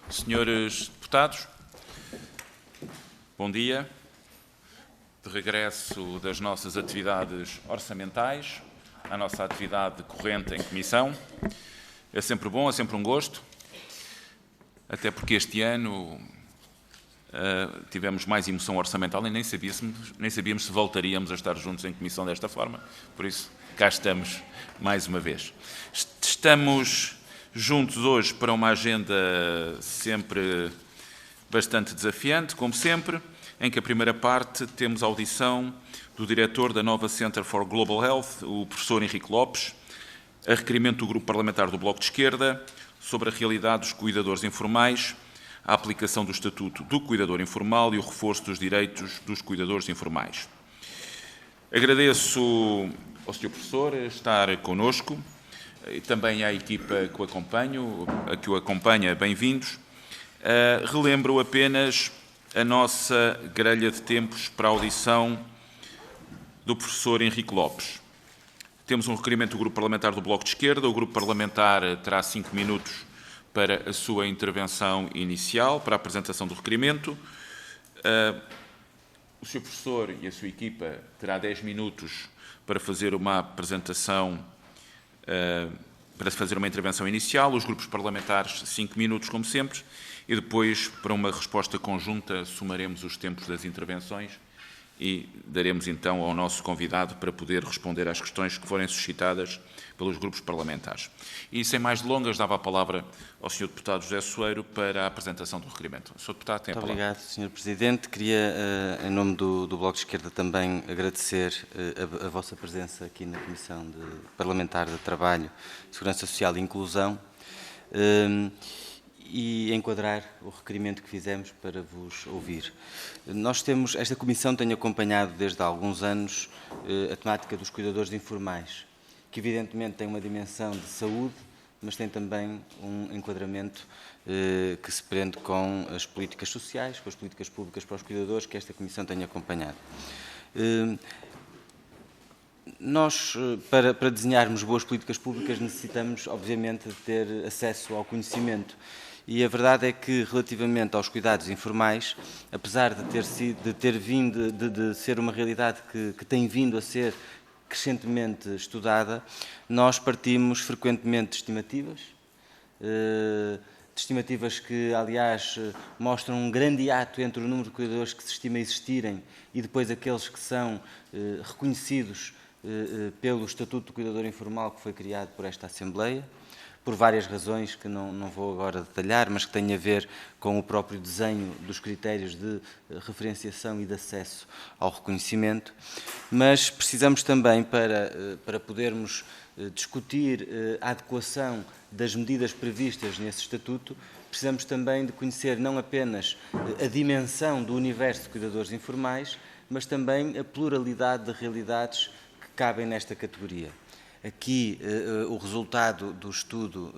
Senhores deputados, bom dia. De regresso das nossas atividades orçamentais, à nossa atividade corrente em comissão. É sempre bom, é sempre um gosto, até porque este ano tivemos mais emoção orçamental e nem sabíamos se voltaríamos a estar juntos em comissão desta forma. Por isso, cá estamos mais uma vez. Estamos juntos hoje para uma agenda sempre bastante desafiante, como sempre, em que a primeira parte temos a audição do diretor da Nova Center for Global Health, o professor Henrique Lopes, a requerimento do Grupo Parlamentar do Bloco de Esquerda sobre a realidade dos cuidadores informais, a aplicação do Estatuto do Cuidador Informal e o reforço dos direitos dos cuidadores informais. Agradeço ao Sr. Professor estar connosco e também à equipa que o acompanha, bem-vindos. Relembro apenas a nossa grelha de tempos para a audição do professor Henrique Lopes. Temos um requerimento do Grupo Parlamentar do Bloco de Esquerda. O Grupo Parlamentar terá 5 minutos para a sua intervenção inicial, para a apresentação do requerimento. O Sr. Professor e a sua equipa terá 10 minutos para fazer uma apresentação, para fazer uma intervenção inicial. Os grupos parlamentares 5 minutos, como sempre, e depois, para uma resposta conjunta, somaremos os tempos das intervenções e daremos então ao nosso convidado para poder responder às questões que forem suscitadas pelos grupos parlamentares. E, sem mais delongas, dava a palavra ao Sr. Deputado José Soeiro para a apresentação do requerimento. Sr. Deputado, tem a palavra. Muito obrigado, Sr. Presidente. Queria, em nome do Bloco de Esquerda, também agradecer a vossa presença aqui na Comissão Parlamentar de Trabalho, Segurança Social e Inclusão e enquadrar o requerimento que fizemos para vos ouvir. Esta Comissão tem acompanhado desde há alguns anos a temática dos cuidadores informais, que evidentemente tem uma dimensão de saúde, mas tem também um enquadramento que se prende com as políticas sociais, com as políticas públicas para os cuidadores, que esta Comissão tem acompanhado. Nós, para desenharmos boas políticas públicas, necessitamos, obviamente, de ter acesso ao conhecimento. E a verdade é que, relativamente aos cuidados informais, apesar de ser uma realidade que tem vindo a ser crescentemente estudada, nós partimos frequentemente de estimativas que, aliás, mostram um grande hiato entre o número de cuidadores que se estima existirem e depois aqueles que são reconhecidos pelo Estatuto do Cuidador Informal que foi criado por esta Assembleia, por várias razões que não vou agora detalhar, mas que têm a ver com o próprio desenho dos critérios de referenciação e de acesso ao reconhecimento. Mas precisamos também, para podermos discutir a adequação das medidas previstas nesse Estatuto, precisamos também de conhecer não apenas a dimensão do universo de cuidadores informais, mas também a pluralidade de realidades que cabem nesta categoria. Aqui, os resultados do estudo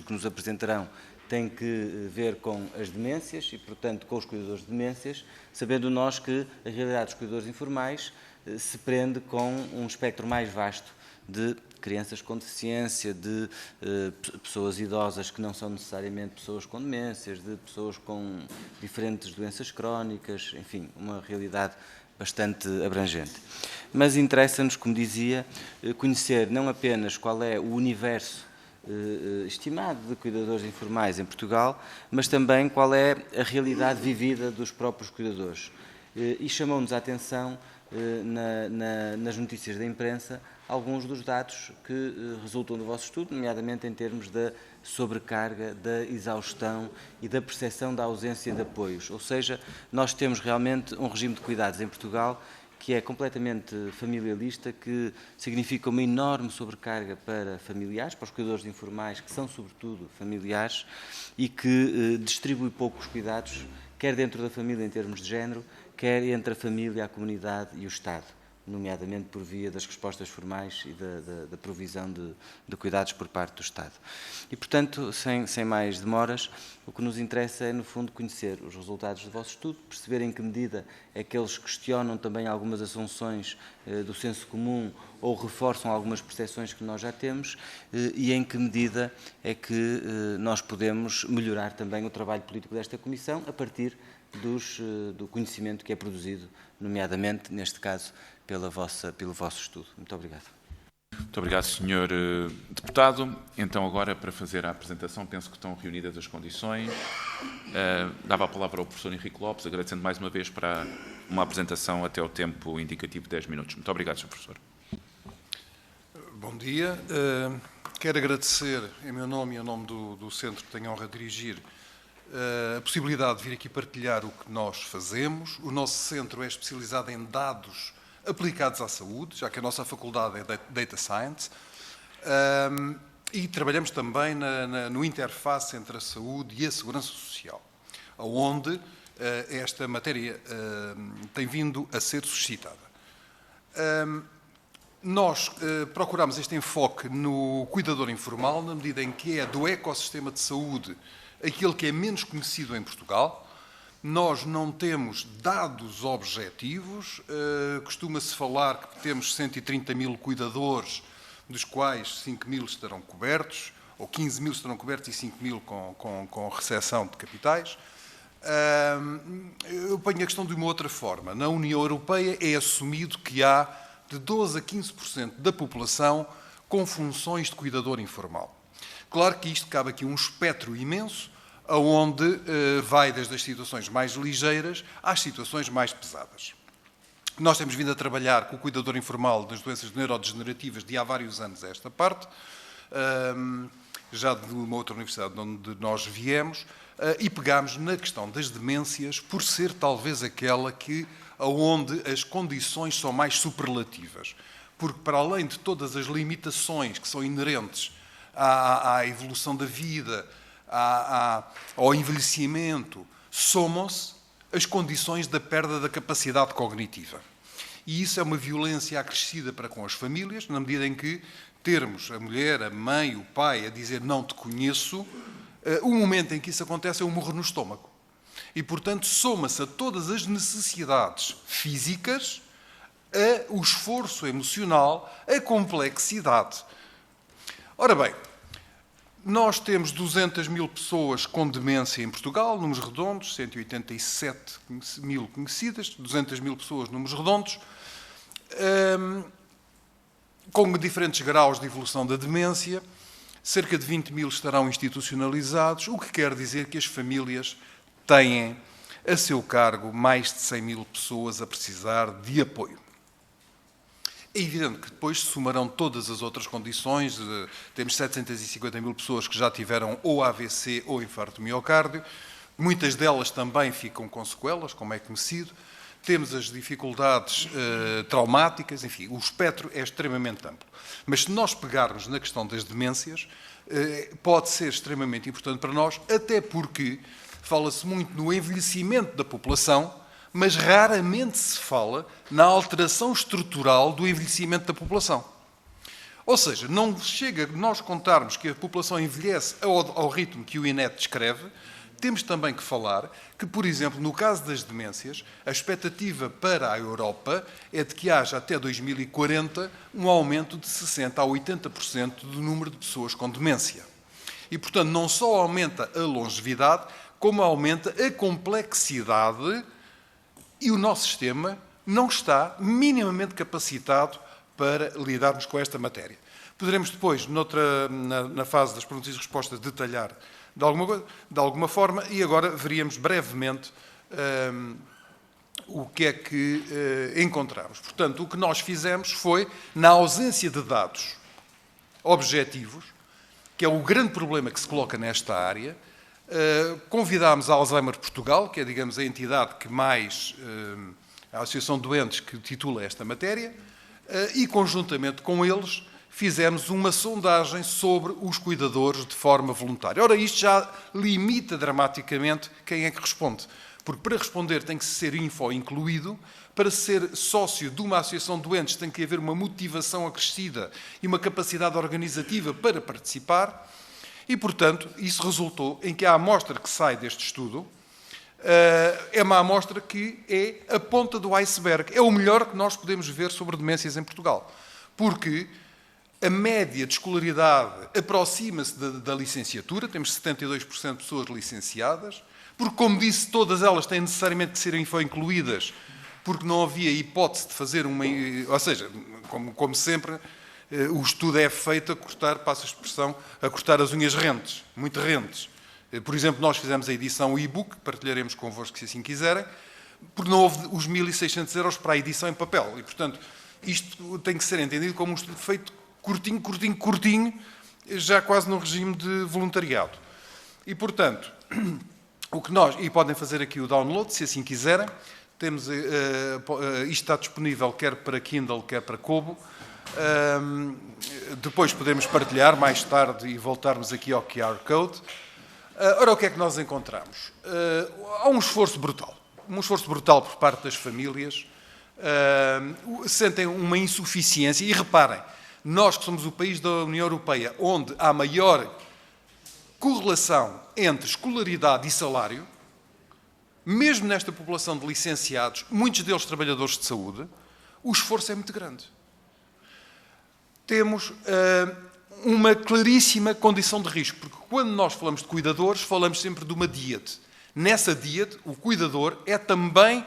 que nos apresentarão têm que ver com as demências e, portanto, com os cuidadores de demências, sabendo nós que a realidade dos cuidadores informais se prende com um espectro mais vasto de crianças com deficiência, de pessoas idosas que não são necessariamente pessoas com demências, de pessoas com diferentes doenças crónicas, enfim, uma realidade bastante abrangente. Mas interessa-nos, como dizia, conhecer não apenas qual é o universo estimado de cuidadores informais em Portugal, mas também qual é a realidade vivida dos próprios cuidadores. E chamou-nos a atenção, nas notícias da imprensa, alguns dos dados que resultam do vosso estudo, nomeadamente em termos da sobrecarga, da exaustão e da percepção da ausência de apoios. Ou seja, nós temos realmente um regime de cuidados em Portugal que é completamente familialista, que significa uma enorme sobrecarga para familiares, para os cuidadores informais, que são sobretudo familiares, e que distribui poucos cuidados, quer dentro da família em termos de género, quer entre a família, a comunidade e o Estado. nomeadamente por via das respostas formais e da provisão de cuidados por parte do Estado. E, portanto, sem mais demoras, o que nos interessa é, no fundo, conhecer os resultados do vosso estudo, perceber em que medida é que eles questionam também algumas assunções do senso comum ou reforçam algumas percepções que nós já temos e em que medida é que nós podemos melhorar também o trabalho político desta Comissão a partir do conhecimento que é produzido, nomeadamente, neste caso, pelo vosso estudo. Muito obrigado. Muito obrigado, Sr. Deputado. Então, agora, para fazer a apresentação, penso que estão reunidas as condições. Dava a palavra ao professor Henrique Lopes, agradecendo mais uma vez para uma apresentação até o tempo indicativo de 10 minutos. Muito obrigado, Sr. Professor. Bom dia. Quero agradecer, em meu nome e em nome do Centro que tenho a honra de dirigir, a possibilidade de vir aqui partilhar o que nós fazemos. O nosso centro é especializado em dados aplicados à saúde, já que a nossa faculdade é Data Science, e trabalhamos também no interface entre a saúde e a segurança social, onde esta matéria tem vindo a ser suscitada. Nós procuramos este enfoque no cuidador informal, na medida em que é do ecossistema de saúde aquele que é menos conhecido em Portugal. Nós não temos dados objetivos, costuma-se falar que temos 130 mil cuidadores, dos quais 5 mil estarão cobertos, ou 15 mil estarão cobertos e 5 mil com recepção de capitais. Eu ponho a questão de uma outra forma. Na União Europeia é assumido que há de 12% a 15% da população com funções de cuidador informal. Claro que isto cabe aqui um espectro imenso, onde vai desde as situações mais ligeiras às situações mais pesadas. Nós temos vindo a trabalhar com o cuidador informal das doenças neurodegenerativas de há vários anos a esta parte, já de uma outra universidade de onde nós viemos, e pegámos na questão das demências por ser talvez aquela onde as condições são mais superlativas. Porque, para além de todas as limitações que são inerentes à evolução da vida, ao envelhecimento, somam-se as condições da perda da capacidade cognitiva. E isso é uma violência acrescida para com as famílias, na medida em que termos a mulher, a mãe, o pai a dizer não te conheço, o momento em que isso acontece é um murro no estômago. E, portanto, soma-se a todas as necessidades físicas, o esforço emocional, a complexidade. Ora bem, nós temos 200 mil pessoas com demência em Portugal, números redondos, 187 mil conhecidas, 200 mil pessoas, números redondos, com diferentes graus de evolução da demência. Cerca de 20 mil estarão institucionalizados, o que quer dizer que as famílias têm a seu cargo mais de 100 mil pessoas a precisar de apoio. É evidente que depois se somarão todas as outras condições. Temos 750 mil pessoas que já tiveram ou AVC ou infarto de miocárdio. Muitas delas também ficam com sequelas, como é conhecido. Temos as dificuldades traumáticas, enfim, o espectro é extremamente amplo. Mas se nós pegarmos na questão das demências, pode ser extremamente importante para nós, até porque fala-se muito no envelhecimento da população, mas raramente se fala na alteração estrutural do envelhecimento da população. Ou seja, não chega nós contarmos que a população envelhece ao ritmo que o INET descreve. Temos também que falar que, por exemplo, no caso das demências, a expectativa para a Europa é de que haja até 2040 um aumento de 60% a 80% do número de pessoas com demência. E, portanto, não só aumenta a longevidade, como aumenta a complexidade, e o nosso sistema não está minimamente capacitado para lidarmos com esta matéria. Poderemos depois, na fase das perguntas e respostas, detalhar de alguma forma, e agora veríamos brevemente o que é que encontramos. Portanto, o que nós fizemos foi, na ausência de dados objetivos, que é o grande problema que se coloca nesta área, convidámos a Alzheimer Portugal, que é, digamos, a entidade que mais, a Associação de Doentes que titula esta matéria, e conjuntamente com eles fizemos uma sondagem sobre os cuidadores de forma voluntária. Ora, isto já limita dramaticamente quem é que responde, porque para responder tem que ser info incluído, para ser sócio de uma associação de doentes tem que haver uma motivação acrescida e uma capacidade organizativa para participar, e, portanto, isso resultou em que a amostra que sai deste estudo é uma amostra que é a ponta do iceberg, é o melhor que nós podemos ver sobre demências em Portugal, porque a média de escolaridade aproxima-se da licenciatura, temos 72% de pessoas licenciadas, porque, como disse, todas elas têm necessariamente de ser incluídas, porque não havia hipótese de fazer uma... Ou seja, como sempre, o estudo é feito a cortar, passo a expressão, a cortar as unhas rentes, muito rentes. Por exemplo, nós fizemos a edição e-book, partilharemos convosco se assim quiserem, porque não houve os 1.600 euros para a edição em papel. E, portanto, isto tem que ser entendido como um estudo feito curtinho, já quase num regime de voluntariado. E, portanto, o que nós... E podem fazer aqui o download, se assim quiserem. Temos, isto está disponível quer para Kindle, quer para Kobo. Depois podemos partilhar mais tarde e voltarmos aqui ao QR Code. Ora, o que é que nós encontramos? Há um esforço brutal por parte das famílias, sentem uma insuficiência, e reparem, nós que somos o país da União Europeia onde há maior correlação entre escolaridade e salário, mesmo nesta população de licenciados, muitos deles trabalhadores de saúde, o esforço é muito grande. Temos uma claríssima condição de risco, porque quando nós falamos de cuidadores, falamos sempre de uma díade. Nessa díade, o cuidador é também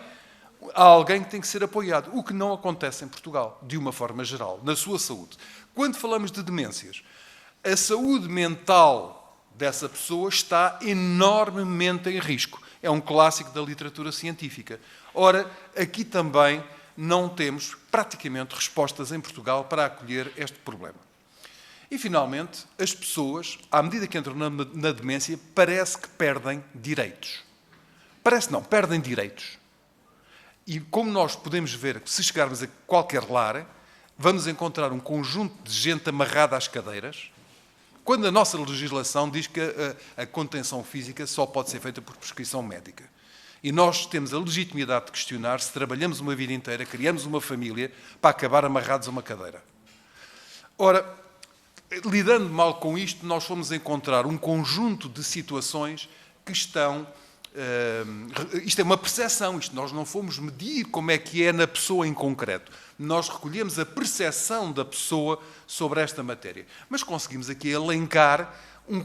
alguém que tem que ser apoiado, o que não acontece em Portugal, de uma forma geral, na sua saúde. Quando falamos de demências, a saúde mental dessa pessoa está enormemente em risco. É um clássico da literatura científica. Ora, aqui também não temos praticamente respostas em Portugal para acolher este problema. E, finalmente, as pessoas, à medida que entram na demência, parece que perdem direitos. Perdem direitos. E como nós podemos ver, se chegarmos a qualquer lar, vamos encontrar um conjunto de gente amarrada às cadeiras, quando a nossa legislação diz que a contenção física só pode ser feita por prescrição médica. E nós temos a legitimidade de questionar se trabalhamos uma vida inteira, criamos uma família, para acabar amarrados a uma cadeira. Ora, lidando mal com isto, nós fomos encontrar um conjunto de situações que estão... isto é uma percepção, nós não fomos medir como é que é na pessoa em concreto. Nós recolhemos a percepção da pessoa sobre esta matéria. Mas conseguimos aqui elencar,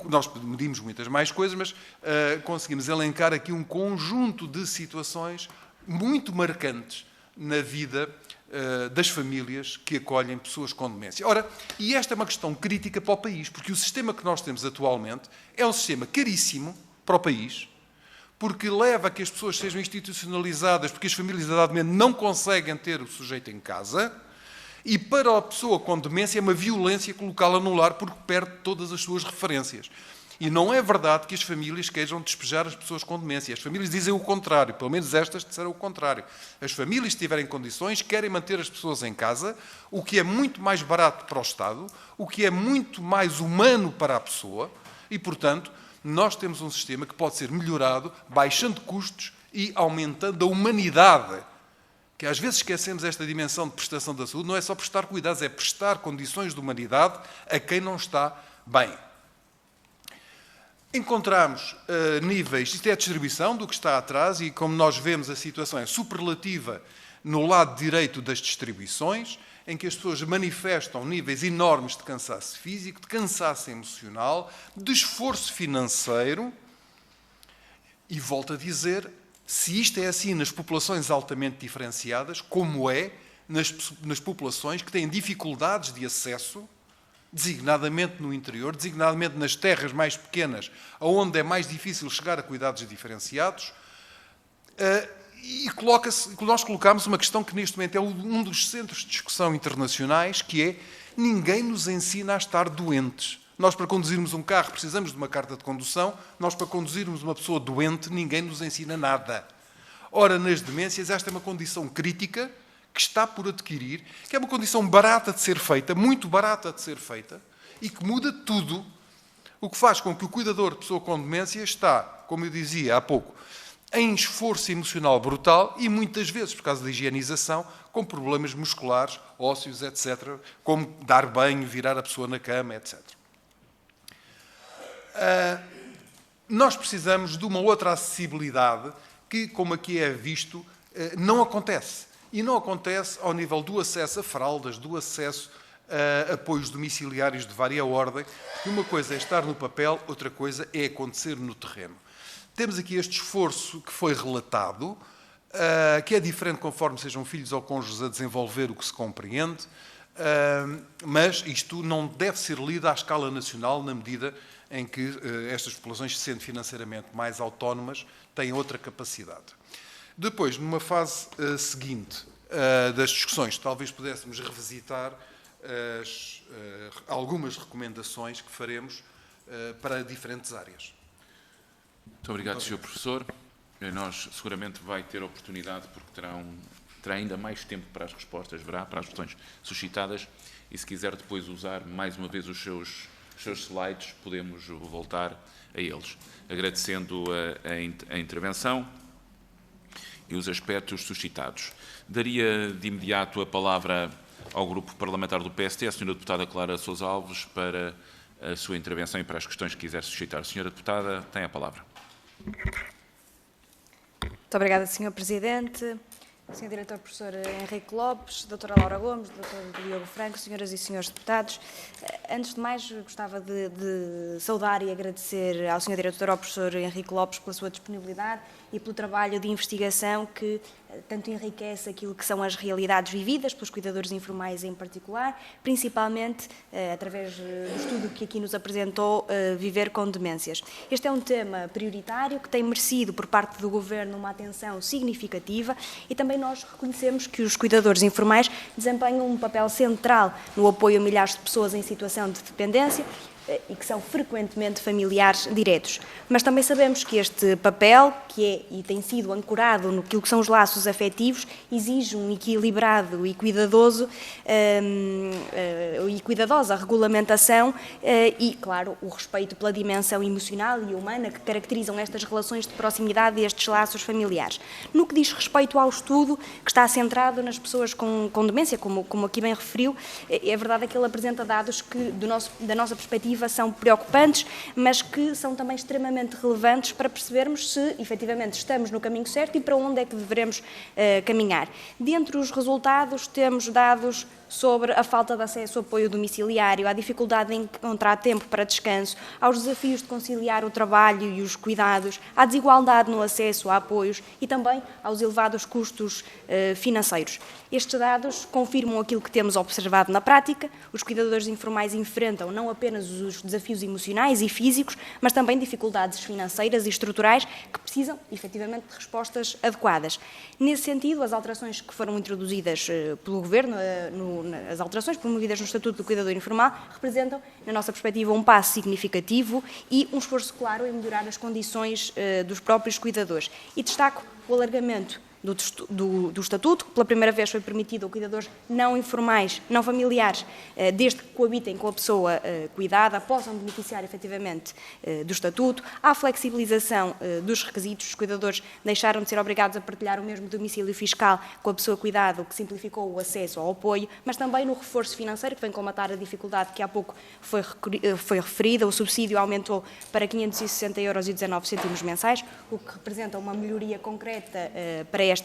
nós medimos muitas mais coisas, mas conseguimos elencar aqui um conjunto de situações muito marcantes na vida das famílias que acolhem pessoas com demência. Ora, e esta é uma questão crítica para o país, porque o sistema que nós temos atualmente é um sistema caríssimo para o país, porque leva a que as pessoas sejam institucionalizadas, porque as famílias adadamente não conseguem ter o sujeito em casa, e para a pessoa com demência é uma violência colocá-la no lar porque perde todas as suas referências. E não é verdade que as famílias queiram despejar as pessoas com demência. As famílias dizem o contrário, pelo menos estas disseram o contrário. As famílias, se tiverem condições, querem manter as pessoas em casa, o que é muito mais barato para o Estado, o que é muito mais humano para a pessoa, e, portanto, nós temos um sistema que pode ser melhorado, baixando custos e aumentando a humanidade. Que às vezes esquecemos esta dimensão de prestação da saúde, não é só prestar cuidados, é prestar condições de humanidade a quem não está bem. Encontramos níveis, isto é a distribuição do que está atrás, e como nós vemos a situação é superlativa no lado direito das distribuições, em que as pessoas manifestam níveis enormes de cansaço físico, de cansaço emocional, de esforço financeiro, e volto a dizer, se isto é assim nas populações altamente diferenciadas, como é nas populações que têm dificuldades de acesso, designadamente no interior, designadamente nas terras mais pequenas, onde é mais difícil chegar a cuidados diferenciados, e nós colocamos uma questão que neste momento é um dos centros de discussão internacionais, que é: ninguém nos ensina a estar doentes. Nós, para conduzirmos um carro, precisamos de uma carta de condução. Nós, para conduzirmos uma pessoa doente, ninguém nos ensina nada. Ora, nas demências, esta é uma condição crítica que está por adquirir, que é uma condição barata de ser feita, muito barata de ser feita, e que muda tudo, o que faz com que o cuidador de pessoa com demência está, como eu dizia há pouco, em esforço emocional brutal e muitas vezes, por causa da higienização, com problemas musculares, ósseos, etc., como dar banho, virar a pessoa na cama, etc. Nós precisamos de uma outra acessibilidade que, como aqui é visto, não acontece. E não acontece ao nível do acesso a fraldas, do acesso a apoios domiciliários de vária ordem, porque uma coisa é estar no papel, outra coisa é acontecer no terreno. Temos aqui este esforço que foi relatado, que é diferente conforme sejam filhos ou cônjuges a desenvolver o que se compreende, mas isto não deve ser lido à escala nacional na medida em que estas populações, sendo financeiramente mais autónomas, têm outra capacidade. Depois, numa fase seguinte das discussões, talvez pudéssemos revisitar algumas recomendações que faremos para diferentes áreas. Muito obrigado, Sr. Professor. Nós seguramente vai ter oportunidade, porque terá ainda mais tempo para as respostas, para as questões suscitadas, e se quiser depois usar mais uma vez os seus slides, podemos voltar a eles. Agradecendo a intervenção e os aspectos suscitados. Daria de imediato a palavra ao Grupo Parlamentar do PSD, a Sra. Deputada Clara Sousa Alves, para a sua intervenção e para as questões que quiser suscitar. Sra. Deputada, tem a palavra. Muito obrigada, Sr. Presidente, Sr. Diretor Professor Henrique Lopes, Doutora Laura Gomes, Dr. Diogo Franco, Senhoras e Senhores Deputados. Antes de mais, gostava de saudar e agradecer ao Sr. Diretor, ao Professor Henrique Lopes, pela sua disponibilidade e pelo trabalho de investigação que tanto enriquece aquilo que são as realidades vividas pelos cuidadores informais em particular, principalmente através do estudo que aqui nos apresentou, Viver com Demências. Este é um tema prioritário que tem merecido por parte do Governo uma atenção significativa e também nós reconhecemos que os cuidadores informais desempenham um papel central no apoio a milhares de pessoas em situação de dependência e que são frequentemente familiares diretos. Mas também sabemos que este papel, que é e tem sido ancorado no que são os laços afetivos, exige um equilibrado e cuidadosa regulamentação e, claro, o respeito pela dimensão emocional e humana que caracterizam estas relações de proximidade e estes laços familiares. No que diz respeito ao estudo, que está centrado nas pessoas com demência, como aqui bem referiu, é verdade que ele apresenta dados que, da nossa perspectiva, são preocupantes, mas que são também extremamente relevantes para percebermos se, efetivamente, estamos no caminho certo e para onde é que devemos caminhar. Dentre os resultados, temos dados sobre a falta de acesso ao apoio domiciliário, à dificuldade em encontrar tempo para descanso, aos desafios de conciliar o trabalho e os cuidados, à desigualdade no acesso a apoios e também aos elevados custos financeiros. Estes dados confirmam aquilo que temos observado na prática. Os cuidadores informais enfrentam não apenas os desafios emocionais e físicos, mas também dificuldades financeiras e estruturais que precisam, efetivamente, de respostas adequadas. Nesse sentido, as alterações que foram introduzidas pelo Governo, as alterações promovidas no Estatuto do Cuidador Informal, representam, na nossa perspectiva, um passo significativo e um esforço claro em melhorar as condições dos próprios cuidadores. E destaco o alargamento do Estatuto, que pela primeira vez foi permitido a cuidadores não informais, não familiares, desde que coabitem com a pessoa cuidada, possam beneficiar efetivamente do Estatuto. Há a flexibilização dos requisitos, os cuidadores deixaram de ser obrigados a partilhar o mesmo domicílio fiscal com a pessoa cuidada, o que simplificou o acesso ao apoio, mas também no reforço financeiro, que vem combater a dificuldade que há pouco foi referida. O subsídio aumentou para 560,19 € mensais, o que representa uma melhoria concreta para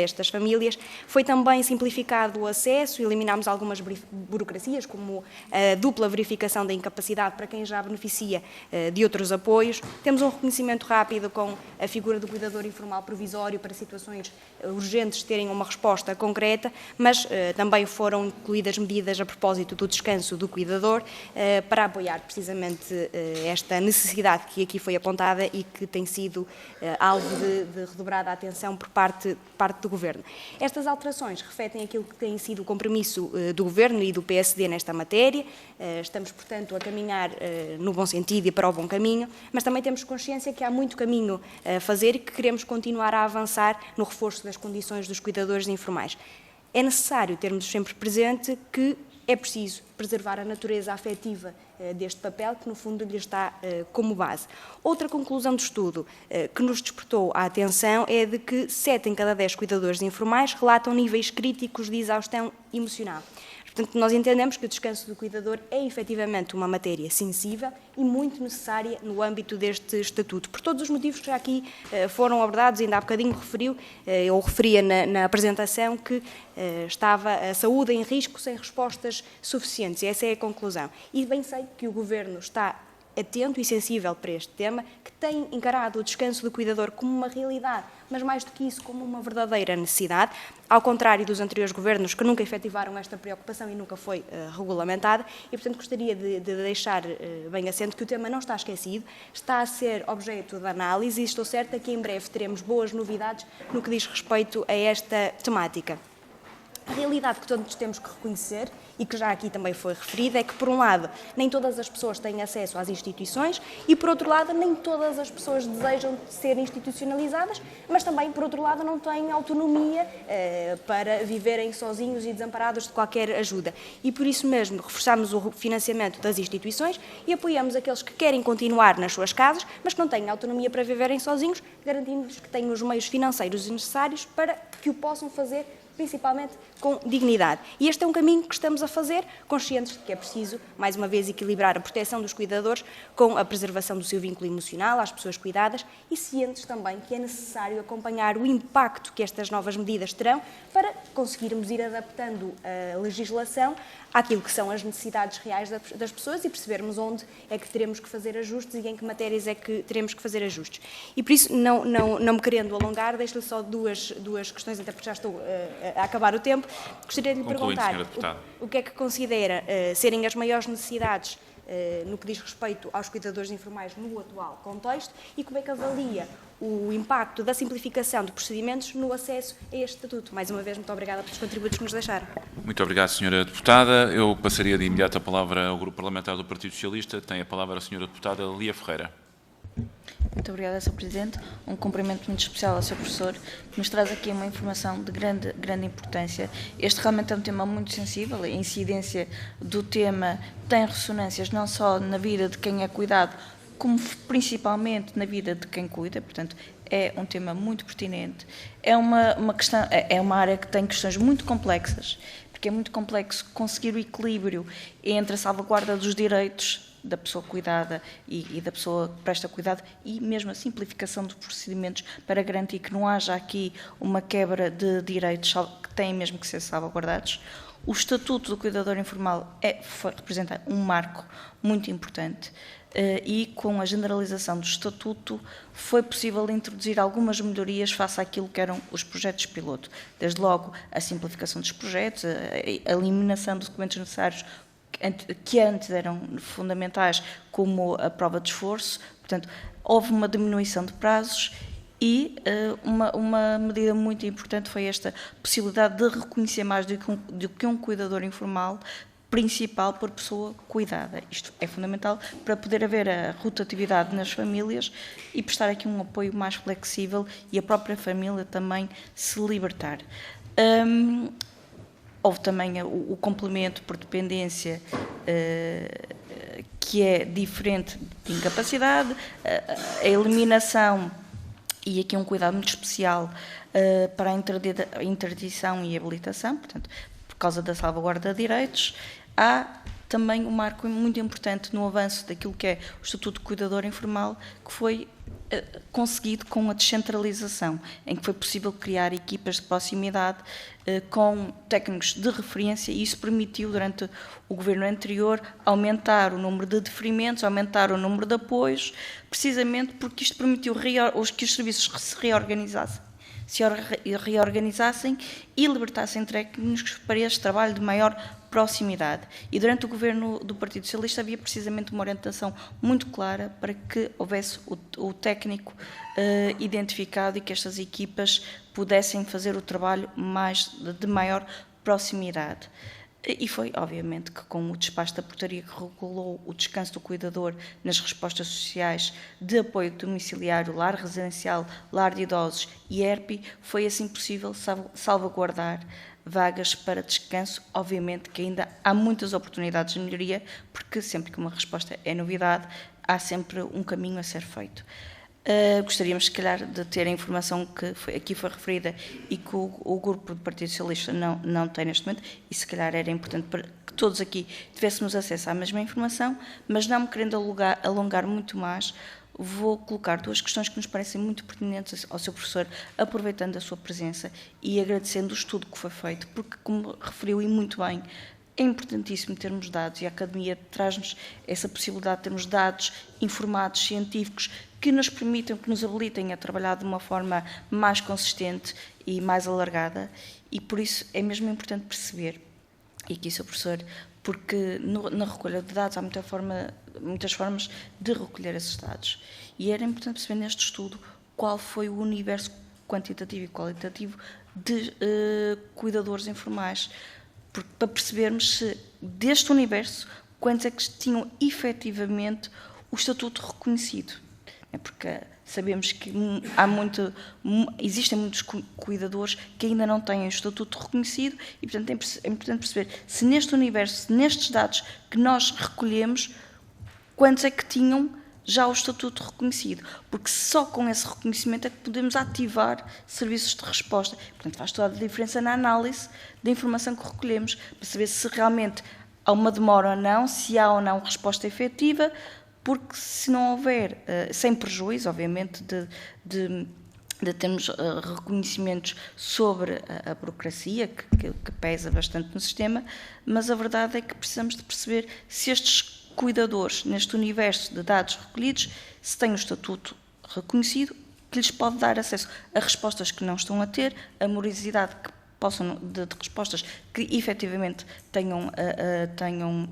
estas famílias. Foi também simplificado o acesso, eliminámos algumas burocracias, como a dupla verificação da incapacidade para quem já beneficia de outros apoios. Temos um reconhecimento rápido com a figura do cuidador informal provisório para situações urgentes terem uma resposta concreta, mas também foram incluídas medidas a propósito do descanso do cuidador para apoiar precisamente esta necessidade que aqui foi apontada e que tem sido alvo de redobrada atenção por parte do Governo. Estas alterações refletem aquilo que tem sido o compromisso do Governo e do PSD nesta matéria. Estamos, portanto, a caminhar no bom sentido e para o bom caminho, mas também temos consciência que há muito caminho a fazer e que queremos continuar a avançar no reforço das condições dos cuidadores informais. É necessário termos sempre presente que é preciso preservar a natureza afetiva deste papel, que no fundo lhe está como base. Outra conclusão do estudo que nos despertou a atenção é de que 7 em cada 10 cuidadores informais relatam níveis críticos de exaustão emocional. Portanto, nós entendemos que o descanso do cuidador é efetivamente uma matéria sensível e muito necessária no âmbito deste estatuto, por todos os motivos que já aqui foram abordados. Ainda há bocadinho eu referia na apresentação que estava a saúde em risco sem respostas suficientes, e essa é a conclusão. E bem sei que o Governo está atento e sensível para este tema, que tem encarado o descanso do cuidador como uma realidade, mas mais do que isso, como uma verdadeira necessidade, ao contrário dos anteriores governos que nunca efetivaram esta preocupação e nunca foi regulamentada, e portanto gostaria de deixar bem assento que o tema não está esquecido, está a ser objeto de análise e estou certa que em breve teremos boas novidades no que diz respeito a esta temática. A realidade que todos temos que reconhecer, e que já aqui também foi referida, é que, por um lado, nem todas as pessoas têm acesso às instituições e, por outro lado, nem todas as pessoas desejam ser institucionalizadas, mas também, por outro lado, não têm autonomia para viverem sozinhos e desamparados de qualquer ajuda. E, por isso mesmo, reforçamos o financiamento das instituições e apoiamos aqueles que querem continuar nas suas casas, mas que não têm autonomia para viverem sozinhos, garantindo-lhes que têm os meios financeiros necessários para que o possam fazer, principalmente com dignidade. E este é um caminho que estamos a fazer, conscientes de que é preciso, mais uma vez, equilibrar a proteção dos cuidadores com a preservação do seu vínculo emocional às pessoas cuidadas e cientes também que é necessário acompanhar o impacto que estas novas medidas terão para conseguirmos ir adaptando a legislação àquilo que são as necessidades reais das pessoas e percebermos onde é que teremos que fazer ajustes e em que matérias é que teremos que fazer ajustes. E por isso, não me querendo alongar, deixo-lhe só duas questões, até porque já estou a acabar o tempo. Gostaria de lhe perguntar o que é que considera serem as maiores necessidades no que diz respeito aos cuidadores informais no atual contexto e como é que avalia o impacto da simplificação de procedimentos no acesso a este estatuto. Mais uma vez, muito obrigada pelos contributos que nos deixaram. Muito obrigado, Sra. Deputada. Eu passaria de imediato a palavra ao Grupo Parlamentar do Partido Socialista. Tem a palavra a Sra. Deputada Lia Ferreira. Muito obrigada, Sr. Presidente. Um cumprimento muito especial ao Sr. Professor, que nos traz aqui uma informação de grande importância. Este realmente é um tema muito sensível. A incidência do tema tem ressonâncias não só na vida de quem é cuidado, como principalmente na vida de quem cuida. Portanto, é um tema muito pertinente. É uma área que tem questões muito complexas, porque é muito complexo conseguir o equilíbrio entre a salvaguarda dos direitos da pessoa cuidada e da pessoa que presta cuidado e mesmo a simplificação dos procedimentos para garantir que não haja aqui uma quebra de direitos que têm mesmo que ser salvaguardados. O Estatuto do Cuidador Informal representa um marco muito importante e com a generalização do Estatuto foi possível introduzir algumas melhorias face àquilo que eram os projetos piloto. Desde logo a simplificação dos projetos, a eliminação dos documentos necessários que antes eram fundamentais, como a prova de esforço. Portanto, houve uma diminuição de prazos e uma medida muito importante foi esta possibilidade de reconhecer mais do que um cuidador informal principal por pessoa cuidada. Isto é fundamental para poder haver a rotatividade nas famílias e prestar aqui um apoio mais flexível e a própria família também se libertar. Houve também o complemento por dependência, que é diferente de incapacidade, a eliminação, e aqui um cuidado muito especial para a interdição e habilitação, portanto, por causa da salvaguarda de direitos. Há também um marco muito importante no avanço daquilo que é o Estatuto de Cuidador Informal, que foi conseguido com a descentralização, em que foi possível criar equipas de proximidade com técnicos de referência, e isso permitiu, durante o governo anterior, aumentar o número de deferimentos, aumentar o número de apoios, precisamente porque isto permitiu que os serviços se reorganizassem e libertassem técnicos para este trabalho de maior proximidade. E durante o governo do Partido Socialista havia precisamente uma orientação muito clara para que houvesse o técnico identificado e que estas equipas pudessem fazer o trabalho de maior proximidade. E foi, obviamente, que com o despacho da portaria que regulou o descanso do cuidador nas respostas sociais de apoio domiciliário, lar residencial, lar de idosos e ERP, foi assim possível salvaguardar vagas para descanso. Obviamente que ainda há muitas oportunidades de melhoria, porque sempre que uma resposta é novidade, há sempre um caminho a ser feito. Gostaríamos, se calhar, de ter a informação que aqui foi referida e que o grupo do Partido Socialista não tem neste momento, e se calhar era importante para que todos aqui tivéssemos acesso à mesma informação, mas não me querendo alongar muito mais, vou colocar duas questões que nos parecem muito pertinentes ao Sr. Professor, aproveitando a sua presença e agradecendo o estudo que foi feito, porque, como referiu e muito bem, é importantíssimo termos dados, e a Academia traz-nos essa possibilidade de termos dados informados, científicos, que nos permitam, que nos habilitem a trabalhar de uma forma mais consistente e mais alargada, e por isso é mesmo importante perceber, e aqui, Sr. Professor, porque na recolha de dados há muitas formas de recolher esses dados, e era importante perceber neste estudo qual foi o universo quantitativo e qualitativo de cuidadores informais, para percebermos se, deste universo, quantos é que tinham efetivamente o estatuto reconhecido. Porque sabemos que existem muitos cuidadores que ainda não têm o estatuto reconhecido e, portanto, é importante perceber se neste universo, nestes dados que nós recolhemos, quantos é que tinham já o estatuto reconhecido, porque só com esse reconhecimento é que podemos ativar serviços de resposta. Portanto, faz toda a diferença na análise da informação que recolhemos, para saber se realmente há uma demora ou não, se há ou não resposta efetiva, porque se não houver, sem prejuízo, obviamente, de termos reconhecimentos sobre a burocracia, que pesa bastante no sistema, mas a verdade é que precisamos de perceber se estes cuidadores, neste universo de dados recolhidos, se têm o estatuto reconhecido, que lhes pode dar acesso a respostas que não estão a ter, a morosidade que possam, de respostas que efetivamente tenham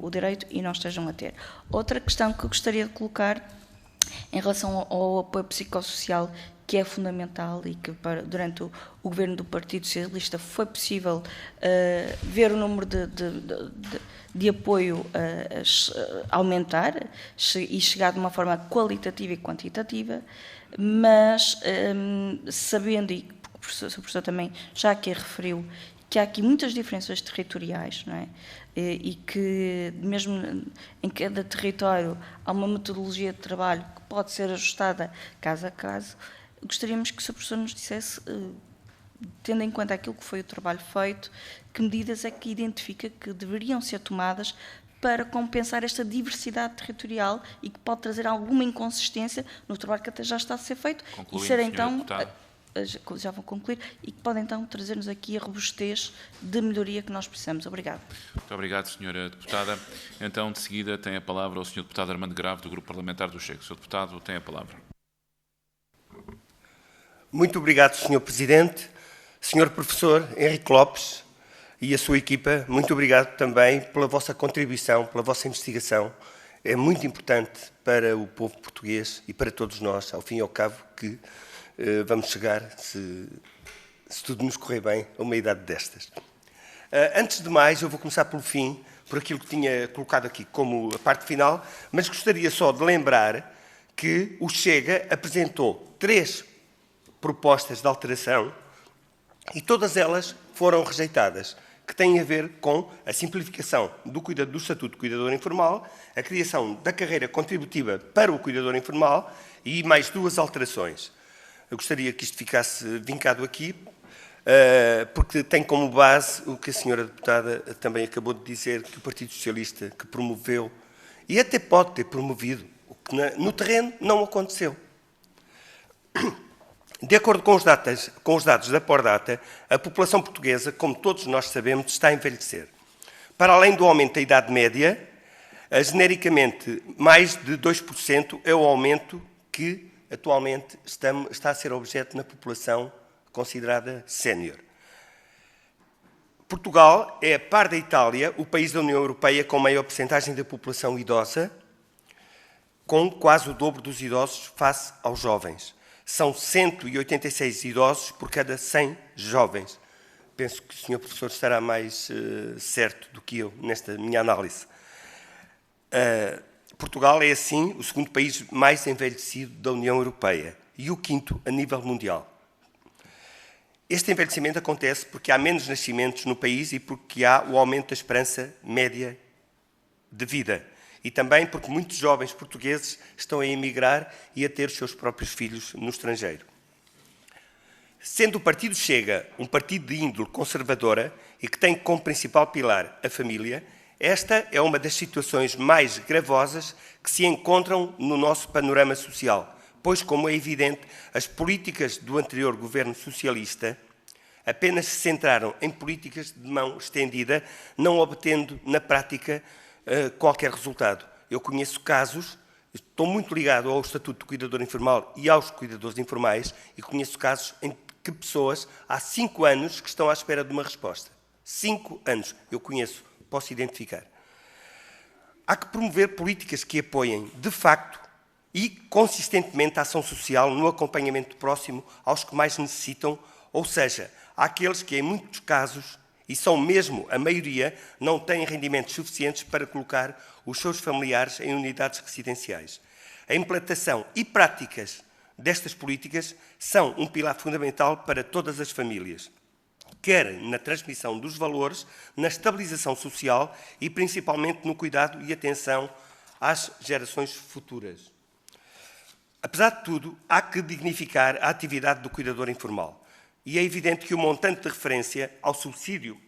o direito e não estejam a ter. Outra questão que eu gostaria de colocar em relação ao apoio psicossocial, que é fundamental e que durante o governo do Partido Socialista foi possível ver o número de apoio aumentar e chegar de uma forma qualitativa e quantitativa, mas sabendo, e o professor também já aqui referiu, que há aqui muitas diferenças territoriais, não é? E que mesmo em cada território há uma metodologia de trabalho que pode ser ajustada caso a caso. Gostaríamos que o Sr. Professor nos dissesse, tendo em conta aquilo que foi o trabalho feito, que medidas é que identifica que deveriam ser tomadas para compensar esta diversidade territorial e que pode trazer alguma inconsistência no trabalho que até já está a ser feito. Concluindo, e ser Sra. então, Deputada. já vou concluir, e que pode então trazer-nos aqui a robustez de melhoria que nós precisamos. Obrigado. Muito obrigado, Sra. Deputada. Então, de seguida, tem a palavra o Sr. Deputado Armando Grave, do Grupo Parlamentar do Chega. Sr. Deputado, tem a palavra. Muito obrigado, Sr. Presidente. Sr. Professor Henrique Lopes e a sua equipa, muito obrigado também pela vossa contribuição, pela vossa investigação. É muito importante para o povo português e para todos nós, ao fim e ao cabo, que vamos chegar, se tudo nos correr bem, a uma idade destas. Antes de mais, eu vou começar pelo fim, por aquilo que tinha colocado aqui como a parte final, mas gostaria só de lembrar que o Chega apresentou 3 propostas de alteração e todas elas foram rejeitadas, que têm a ver com a simplificação do Estatuto do Cuidador Informal, a criação da carreira contributiva para o cuidador informal e mais 2 alterações. Eu gostaria que isto ficasse vincado aqui, porque tem como base o que a senhora deputada também acabou de dizer, que o Partido Socialista que promoveu, e até pode ter promovido, o que no terreno não aconteceu. De acordo com os dados da Pordata, a população portuguesa, como todos nós sabemos, está a envelhecer. Para além do aumento da idade média, genericamente mais de 2% é o aumento que atualmente está a ser objeto na população considerada sénior. Portugal é, a par da Itália, o país da União Europeia com maior percentagem da população idosa, com quase o dobro dos idosos face aos jovens. São 186 idosos por cada 100 jovens. Penso que o Sr. Professor estará mais certo do que eu nesta minha análise. Portugal é, assim, o segundo país mais envelhecido da União Europeia e o 5º a nível mundial. Este envelhecimento acontece porque há menos nascimentos no país e porque há o aumento da esperança média de vida. E também porque muitos jovens portugueses estão a emigrar e a ter os seus próprios filhos no estrangeiro. Sendo o Partido Chega um partido de índole conservadora e que tem como principal pilar a família, esta é uma das situações mais gravosas que se encontram no nosso panorama social, pois, como é evidente, as políticas do anterior governo socialista apenas se centraram em políticas de mão estendida, não obtendo, na prática, qualquer resultado. Eu conheço casos, estou muito ligado ao Estatuto do Cuidador Informal e aos cuidadores informais, e conheço casos em que pessoas há 5 anos que estão à espera de uma resposta. 5 anos, eu conheço, posso identificar. Há que promover políticas que apoiem, de facto, e consistentemente a ação social no acompanhamento próximo aos que mais necessitam, ou seja, àqueles que, em muitos casos, e são mesmo a maioria, não têm rendimentos suficientes para colocar os seus familiares em unidades residenciais. A implantação e práticas destas políticas são um pilar fundamental para todas as famílias, quer na transmissão dos valores, na estabilização social e principalmente no cuidado e atenção às gerações futuras. Apesar de tudo, há que dignificar a atividade do cuidador informal. E é evidente que o montante de referência ao subsídio,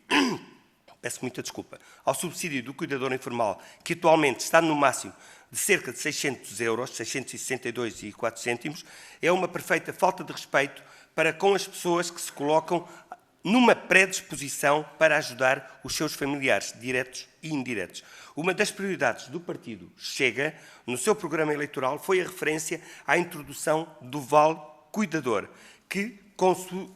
peço muita desculpa, ao subsídio do cuidador informal, que atualmente está no máximo de cerca de 600 euros, 662,04 cêntimos, é uma perfeita falta de respeito para com as pessoas que se colocam numa predisposição para ajudar os seus familiares, diretos e indiretos. Uma das prioridades do partido Chega, no seu programa eleitoral, foi a referência à introdução do Vale Cuidador, que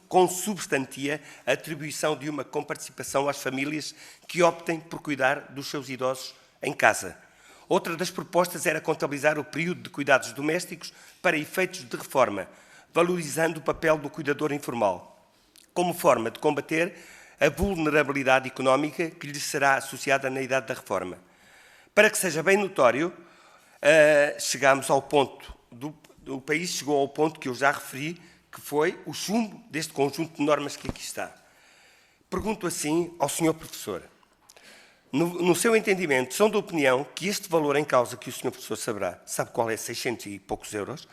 consubstantia a atribuição de uma comparticipação às famílias que optem por cuidar dos seus idosos em casa. Outra das propostas era contabilizar o período de cuidados domésticos para efeitos de reforma, valorizando o papel do cuidador informal, como forma de combater a vulnerabilidade económica que lhe será associada na idade da reforma. Para que seja bem notório, chegámos ao ponto, o país chegou ao ponto que eu já referi, que foi o chumbo deste conjunto de normas que aqui está. Pergunto assim ao Sr. Professor, no seu entendimento, são da opinião que este valor em causa, que o Sr. Professor sabe qual é, 600 e poucos euros,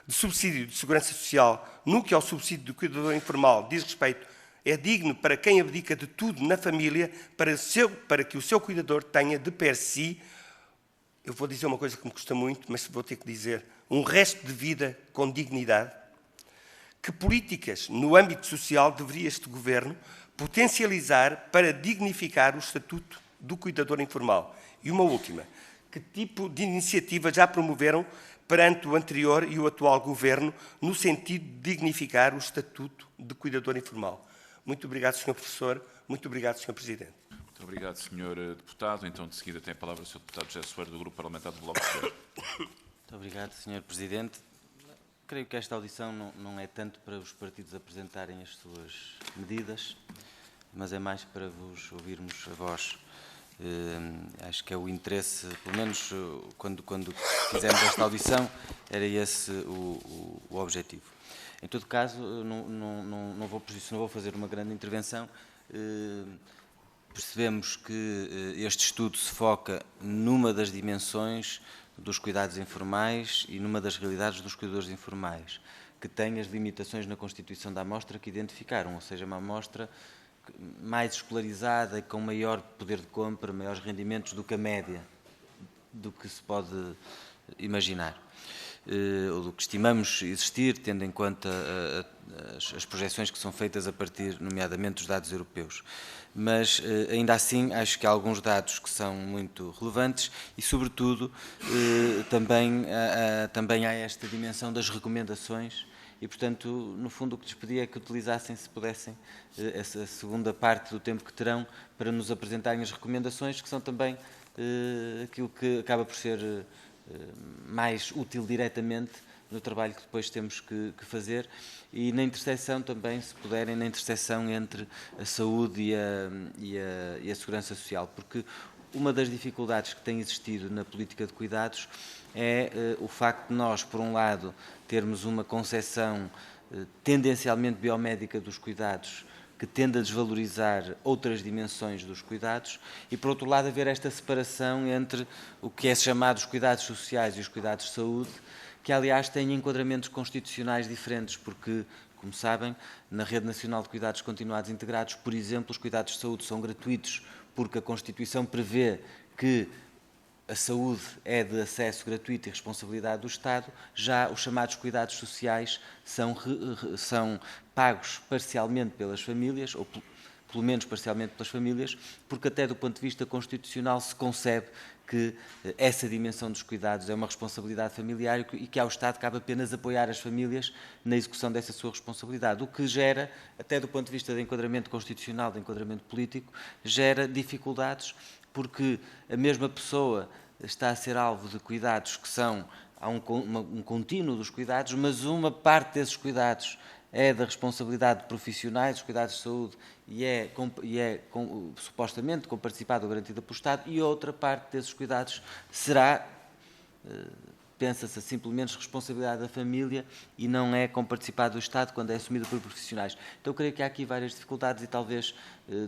de subsídio de segurança social, no que ao subsídio do cuidador informal diz respeito, é digno para quem abdica de tudo na família para que o seu cuidador tenha de per si, eu vou dizer uma coisa que me custa muito, mas vou ter que dizer, um resto de vida com dignidade? Que políticas no âmbito social deveria este Governo potencializar para dignificar o estatuto do cuidador informal? E uma última, que tipo de iniciativa já promoveram perante o anterior e o atual Governo no sentido de dignificar o estatuto de cuidador informal? Muito obrigado, Sr. Professor. Muito obrigado, Sr. Presidente. Muito obrigado, Sr. Deputado. Então, de seguida, tem a palavra o Sr. Deputado José Soeiro, do Grupo Parlamentar do Bloco de Esquerda. Muito obrigado, Sr. Presidente. Creio que esta audição não é tanto para os partidos apresentarem as suas medidas, mas é mais para vos ouvirmos a vós. Acho que é o interesse, pelo menos quando fizemos esta audição, era esse o objetivo. Em todo caso, não vou fazer uma grande intervenção. Percebemos que este estudo se foca numa das dimensões dos cuidados informais e numa das realidades dos cuidadores informais, que tem as limitações na constituição da amostra que identificaram, ou seja, uma amostra mais escolarizada e com maior poder de compra, maiores rendimentos do que a média, do que se pode imaginar, ou do que estimamos existir, tendo em conta as projeções que são feitas a partir, nomeadamente, dos dados europeus. Mas, ainda assim, acho que há alguns dados que são muito relevantes e, sobretudo, também há esta dimensão das recomendações e, portanto, no fundo, o que lhes pedia é que utilizassem, se pudessem, essa segunda parte do tempo que terão para nos apresentarem as recomendações, que são também aquilo que acaba por ser mais útil diretamente no trabalho que depois temos que fazer e na interseção também, se puderem, na interseção entre a saúde e a segurança social, porque uma das dificuldades que tem existido na política de cuidados é o facto de nós, por um lado, termos uma concepção tendencialmente biomédica dos cuidados, que tende a desvalorizar outras dimensões dos cuidados, e, por outro lado, haver esta separação entre o que é chamado os cuidados sociais e os cuidados de saúde, que, aliás, têm enquadramentos constitucionais diferentes, porque, como sabem, na Rede Nacional de Cuidados Continuados Integrados, por exemplo, os cuidados de saúde são gratuitos, porque a Constituição prevê que a saúde é de acesso gratuito e responsabilidade do Estado. Já os chamados cuidados sociais são pagos parcialmente pelas famílias, ou pelo menos parcialmente pelas famílias, porque até do ponto de vista constitucional se concebe que essa dimensão dos cuidados é uma responsabilidade familiar e que ao Estado cabe apenas apoiar as famílias na execução dessa sua responsabilidade, o que gera, até do ponto de vista de enquadramento constitucional, de enquadramento político, gera dificuldades, porque a mesma pessoa está a ser alvo de cuidados que são, há um contínuo dos cuidados, mas uma parte desses cuidados é da responsabilidade de profissionais dos cuidados de saúde e é supostamente comparticipada ou garantida pelo Estado, e outra parte desses cuidados será, pensa-se, simplesmente responsabilidade da família e não é comparticipada do Estado quando é assumida por profissionais. Então, eu creio que há aqui várias dificuldades e talvez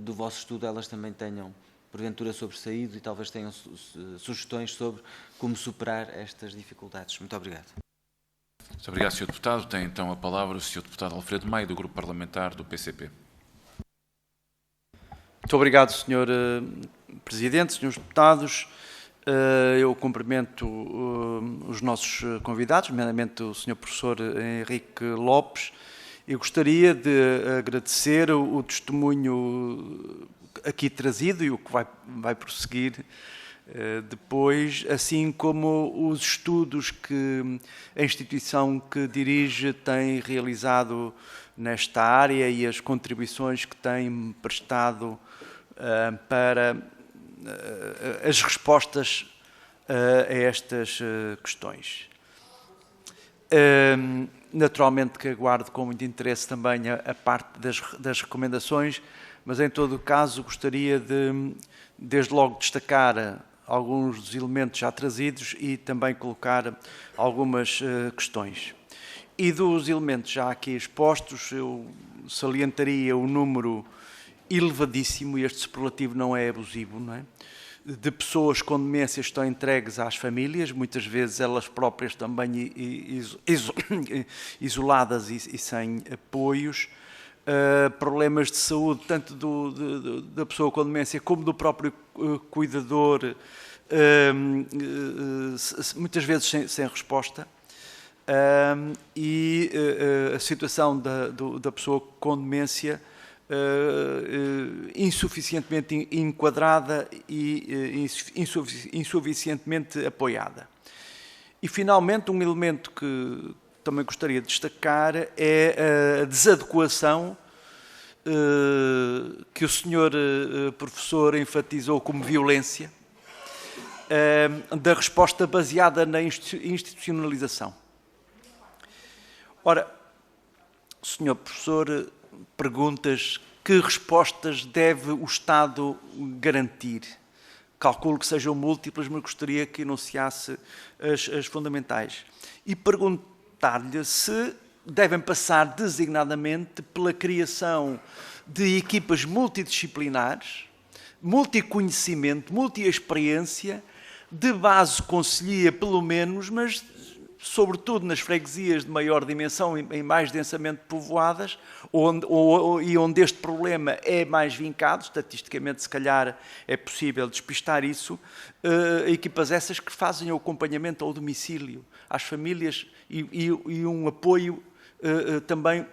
do vosso estudo elas também tenham porventura sobressaído e talvez tenham sugestões sobre como superar estas dificuldades. Muito obrigado. Muito obrigado, Sr. Deputado. Tem então a palavra o Sr. Deputado Alfredo Maio, do Grupo Parlamentar do PCP. Muito obrigado, Sr. Presidente, Srs. Deputados. Eu cumprimento os nossos convidados, nomeadamente o Sr. Professor Henrique Lopes, e gostaria de agradecer o testemunho aqui trazido e o que vai prosseguir depois, assim como os estudos que a instituição que dirige tem realizado nesta área e as contribuições que tem prestado para as respostas a estas questões. Naturalmente que aguardo com muito interesse também a parte das recomendações, mas em todo o caso gostaria de, desde logo, destacar alguns dos elementos já trazidos e também colocar algumas questões. E dos elementos já aqui expostos, eu salientaria o número elevadíssimo, e este superlativo não é abusivo, não é? De pessoas com demência estão entregues às famílias, muitas vezes elas próprias também isoladas e sem apoios. Problemas de saúde, tanto da pessoa com demência como do próprio cuidador, muitas vezes sem resposta. E a situação da pessoa com demência insuficientemente enquadrada e insuficientemente apoiada. E, finalmente, um elemento que também gostaria de destacar é a desadequação que o Sr. Professor enfatizou como violência da resposta baseada na institucionalização. Ora, o Sr. Professor perguntas que respostas deve o Estado garantir. Calculo que sejam múltiplas, mas gostaria que enunciasse as fundamentais. E perguntar-lhe se devem passar designadamente pela criação de equipas multidisciplinares, multiconhecimento, multi-experiência, de base concelhia pelo menos, mas sobretudo nas freguesias de maior dimensão e mais densamente povoadas, onde este problema é mais vincado, estatisticamente se calhar é possível despistar isso, equipas essas que fazem o acompanhamento ao domicílio, às famílias e um apoio também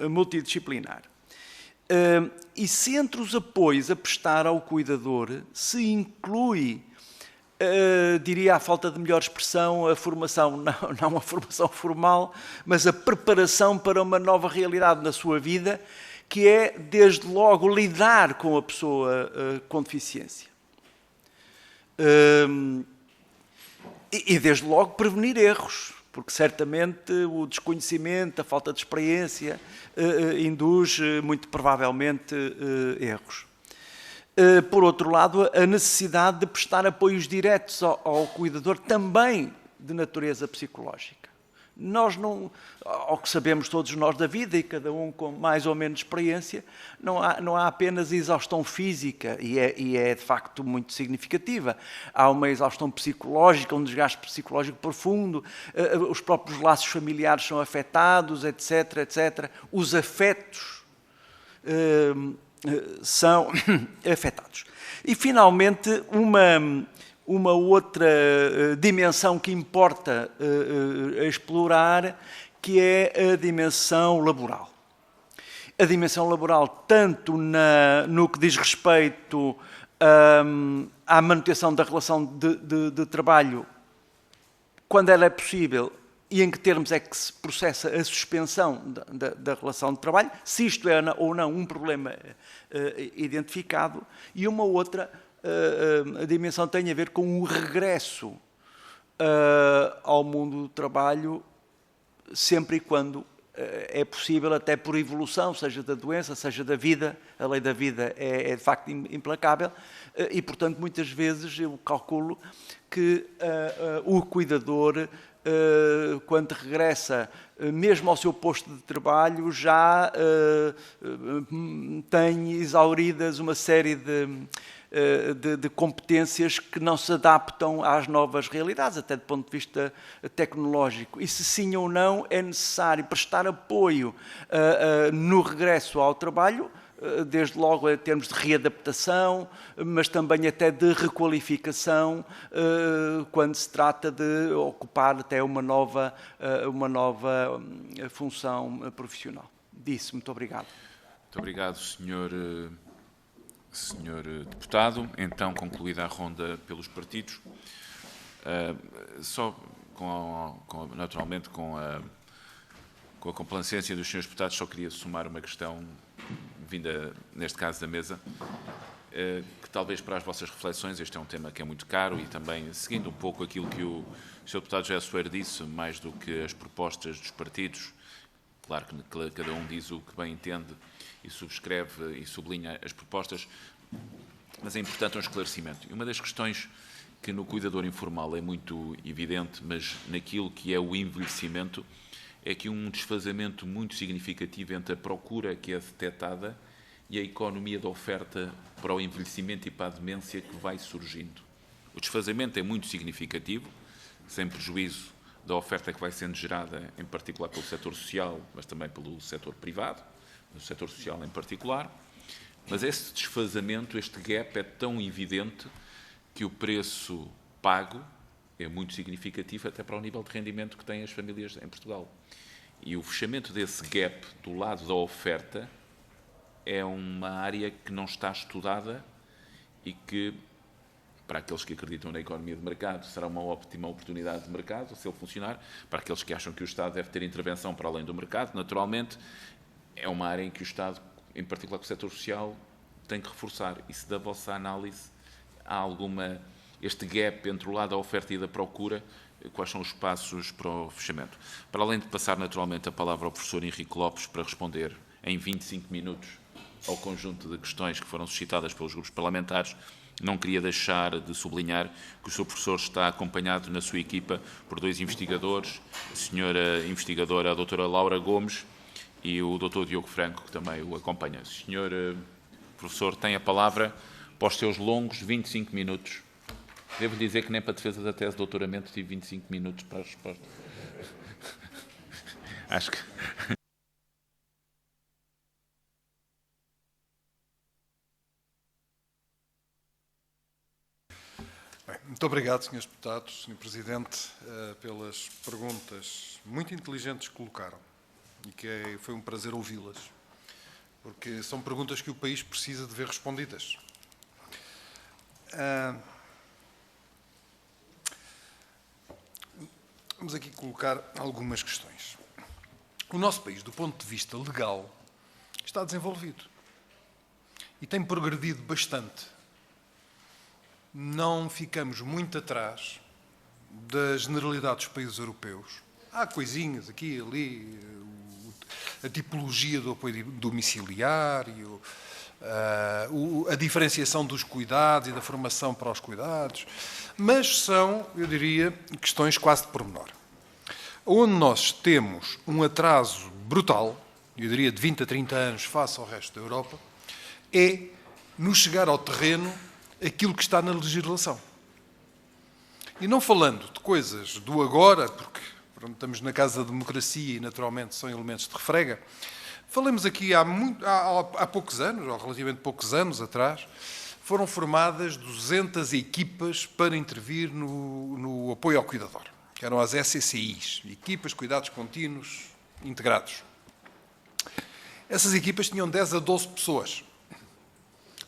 multidisciplinar. E se entre os apoios a prestar ao cuidador se inclui, diria à falta de melhor expressão, a formação, não a formação formal, mas a preparação para uma nova realidade na sua vida, que é, desde logo, lidar com a pessoa com deficiência. E, desde logo, prevenir erros, porque certamente o desconhecimento, a falta de experiência, induz, muito provavelmente, erros. Por outro lado, a necessidade de prestar apoios diretos ao cuidador, também de natureza psicológica. Nós não, ao que sabemos todos nós da vida, e cada um com mais ou menos experiência, não há apenas exaustão física, e é de facto muito significativa. Há uma exaustão psicológica, um desgaste psicológico profundo, os próprios laços familiares são afetados, etc, etc. Os afetos são afetados. E, finalmente, uma outra dimensão que importa explorar, que é a dimensão laboral. A dimensão laboral, tanto no que diz respeito à manutenção da relação de trabalho, quando ela é possível, e em que termos é que se processa a suspensão da relação de trabalho, se isto é ou não um problema identificado, e uma outra a dimensão tem a ver com o regresso ao mundo do trabalho, sempre e quando é possível, até por evolução, seja da doença, seja da vida. A lei da vida é de facto implacável e, portanto, muitas vezes eu calculo que o cuidador, quando regressa mesmo ao seu posto de trabalho, já tem exauridas uma série de competências que não se adaptam às novas realidades, até do ponto de vista tecnológico. E se sim ou não é necessário prestar apoio no regresso ao trabalho, desde logo em termos de readaptação, mas também até de requalificação, quando se trata de ocupar até uma nova função profissional. Disse, muito obrigado. Muito obrigado, Senhor Deputado. Então, concluída a ronda pelos partidos, só naturalmente com a complacência dos senhores deputados, só queria somar uma questão vinda, neste caso, da mesa, que talvez para as vossas reflexões, este é um tema que é muito caro, e também, seguindo um pouco aquilo que o Sr. Deputado José Soeiro disse, mais do que as propostas dos partidos, claro que cada um diz o que bem entende e subscreve e sublinha as propostas, mas é importante um esclarecimento. E uma das questões que no cuidador informal é muito evidente, mas naquilo que é o envelhecimento, é que um desfazamento muito significativo entre a procura que é detectada e a economia da oferta para o envelhecimento e para a demência que vai surgindo. O desfazamento é muito significativo, sem prejuízo da oferta que vai sendo gerada, em particular pelo setor social, mas também pelo setor privado, no setor social em particular. Mas esse desfazamento, este gap é tão evidente que o preço pago é muito significativo até para o nível de rendimento que têm as famílias em Portugal. E o fechamento desse gap do lado da oferta é uma área que não está estudada e que, para aqueles que acreditam na economia de mercado, será uma ótima oportunidade de mercado, se ele funcionar. Para aqueles que acham que o Estado deve ter intervenção para além do mercado, naturalmente, é uma área em que o Estado, em particular com o setor social, tem que reforçar. E se da vossa análise há este gap entre o lado da oferta e da procura, quais são os passos para o fechamento? Para além de passar naturalmente a palavra ao professor Henrique Lopes para responder em 25 minutos ao conjunto de questões que foram suscitadas pelos grupos parlamentares, não queria deixar de sublinhar que o Sr. Professor está acompanhado na sua equipa por dois investigadores, a Sra. Investigadora a Dra. Laura Gomes e o Dr. Diogo Franco, que também o acompanha. Sr. Professor, tem a palavra para os seus longos 25 minutos. Devo dizer que nem para a defesa da tese de doutoramento tive 25 minutos para a resposta. Acho que... Bem, muito obrigado, Srs. Deputados, Sr. Presidente, pelas perguntas muito inteligentes que colocaram e que foi um prazer ouvi-las, porque são perguntas que o país precisa de ver respondidas. Vamos aqui colocar algumas questões. O nosso país, do ponto de vista legal, está desenvolvido e tem progredido bastante. Não ficamos muito atrás da generalidade dos países europeus. Há coisinhas aqui e ali, a tipologia do apoio domiciliário, a diferenciação dos cuidados e da formação para os cuidados, mas são, eu diria, questões quase de pormenor. onde nós temos um atraso brutal, eu diria de 20 a 30 anos face ao resto da Europa, é no chegar ao terreno aquilo que está na legislação. E não falando de coisas do agora, porque estamos na casa da democracia e naturalmente são elementos de refrega, falamos aqui há poucos anos, ou relativamente poucos anos atrás, foram formadas 200 equipas para intervir no apoio ao cuidador, que eram as ECCIs, Equipas de Cuidados Contínuos Integrados. Essas equipas tinham 10 a 12 pessoas.